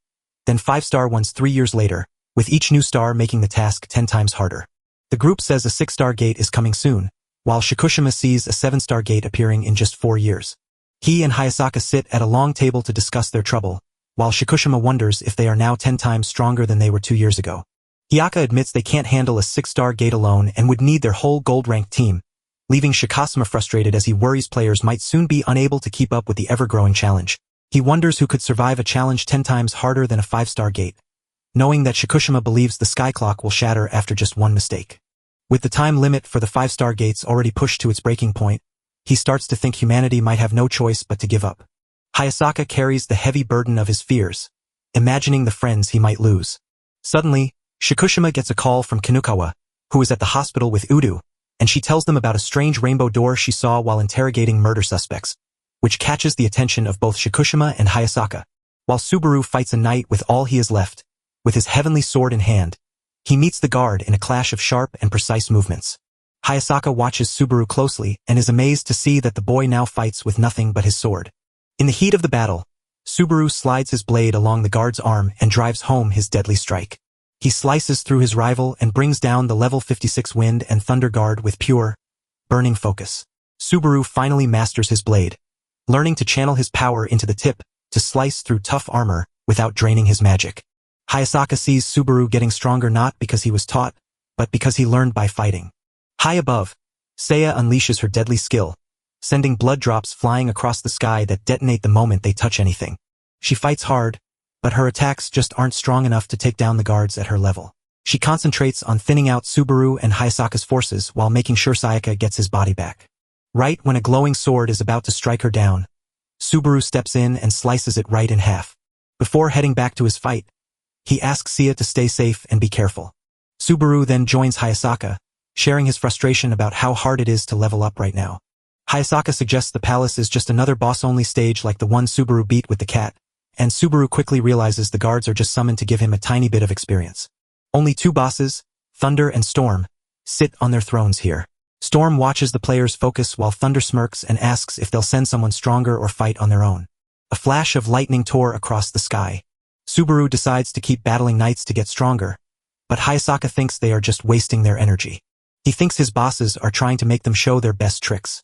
then 5-star ones 3 years later, with each new star making the task 10 times harder. The group says a 6-star gate is coming soon, while Shikushima sees a 7-star gate appearing in just 4 years. He and Hayasaka sit at a long table to discuss their trouble, while Shikushima wonders if they are now 10 times stronger than they were 2 years ago. Hyaka admits they can't handle a 6-star gate alone and would need their whole gold-ranked team, leaving Shikasuma frustrated as he worries players might soon be unable to keep up with the ever-growing challenge. He wonders who could survive a challenge 10 times harder than a 5-star gate, knowing that Shikushima believes the sky clock will shatter after just one mistake. With the time limit for the 5-star gates already pushed to its breaking point, he starts to think humanity might have no choice but to give up. Hayasaka carries the heavy burden of his fears, imagining the friends he might lose. Suddenly, Shikushima gets a call from Kinukawa, who is at the hospital with Udu, and she tells them about a strange rainbow door she saw while interrogating murder suspects, which catches the attention of both Shikushima and Hayasaka. While Subaru fights a knight with all he has left, with his heavenly sword in hand, he meets the guard in a clash of sharp and precise movements. Hayasaka watches Subaru closely and is amazed to see that the boy now fights with nothing but his sword. In the heat of the battle, Subaru slides his blade along the guard's arm and drives home his deadly strike. He slices through his rival and brings down the level 56 Wind and Thunder Guard with pure, burning focus. Subaru finally masters his blade, learning to channel his power into the tip to slice through tough armor without draining his magic. Hayasaka sees Subaru getting stronger not because he was taught, but because he learned by fighting. High above, Seiya unleashes her deadly skill, sending blood drops flying across the sky that detonate the moment they touch anything. She fights hard, but her attacks just aren't strong enough to take down the guards at her level. She concentrates on thinning out Subaru and Hayasaka's forces while making sure Sayaka gets his body back. Right when a glowing sword is about to strike her down, Subaru steps in and slices it right in half. Before heading back to his fight, he asks Seiya to stay safe and be careful. Subaru then joins Hayasaka, sharing his frustration about how hard it is to level up right now. Hayasaka suggests the palace is just another boss-only stage like the one Subaru beat with the cat, and Subaru quickly realizes the guards are just summoned to give him a tiny bit of experience. Only two bosses, Thunder and Storm, sit on their thrones here. Storm watches the players focus while Thunder smirks and asks if they'll send someone stronger or fight on their own. A flash of lightning tore across the sky. Subaru decides to keep battling knights to get stronger, but Hayasaka thinks they are just wasting their energy. He thinks his bosses are trying to make them show their best tricks.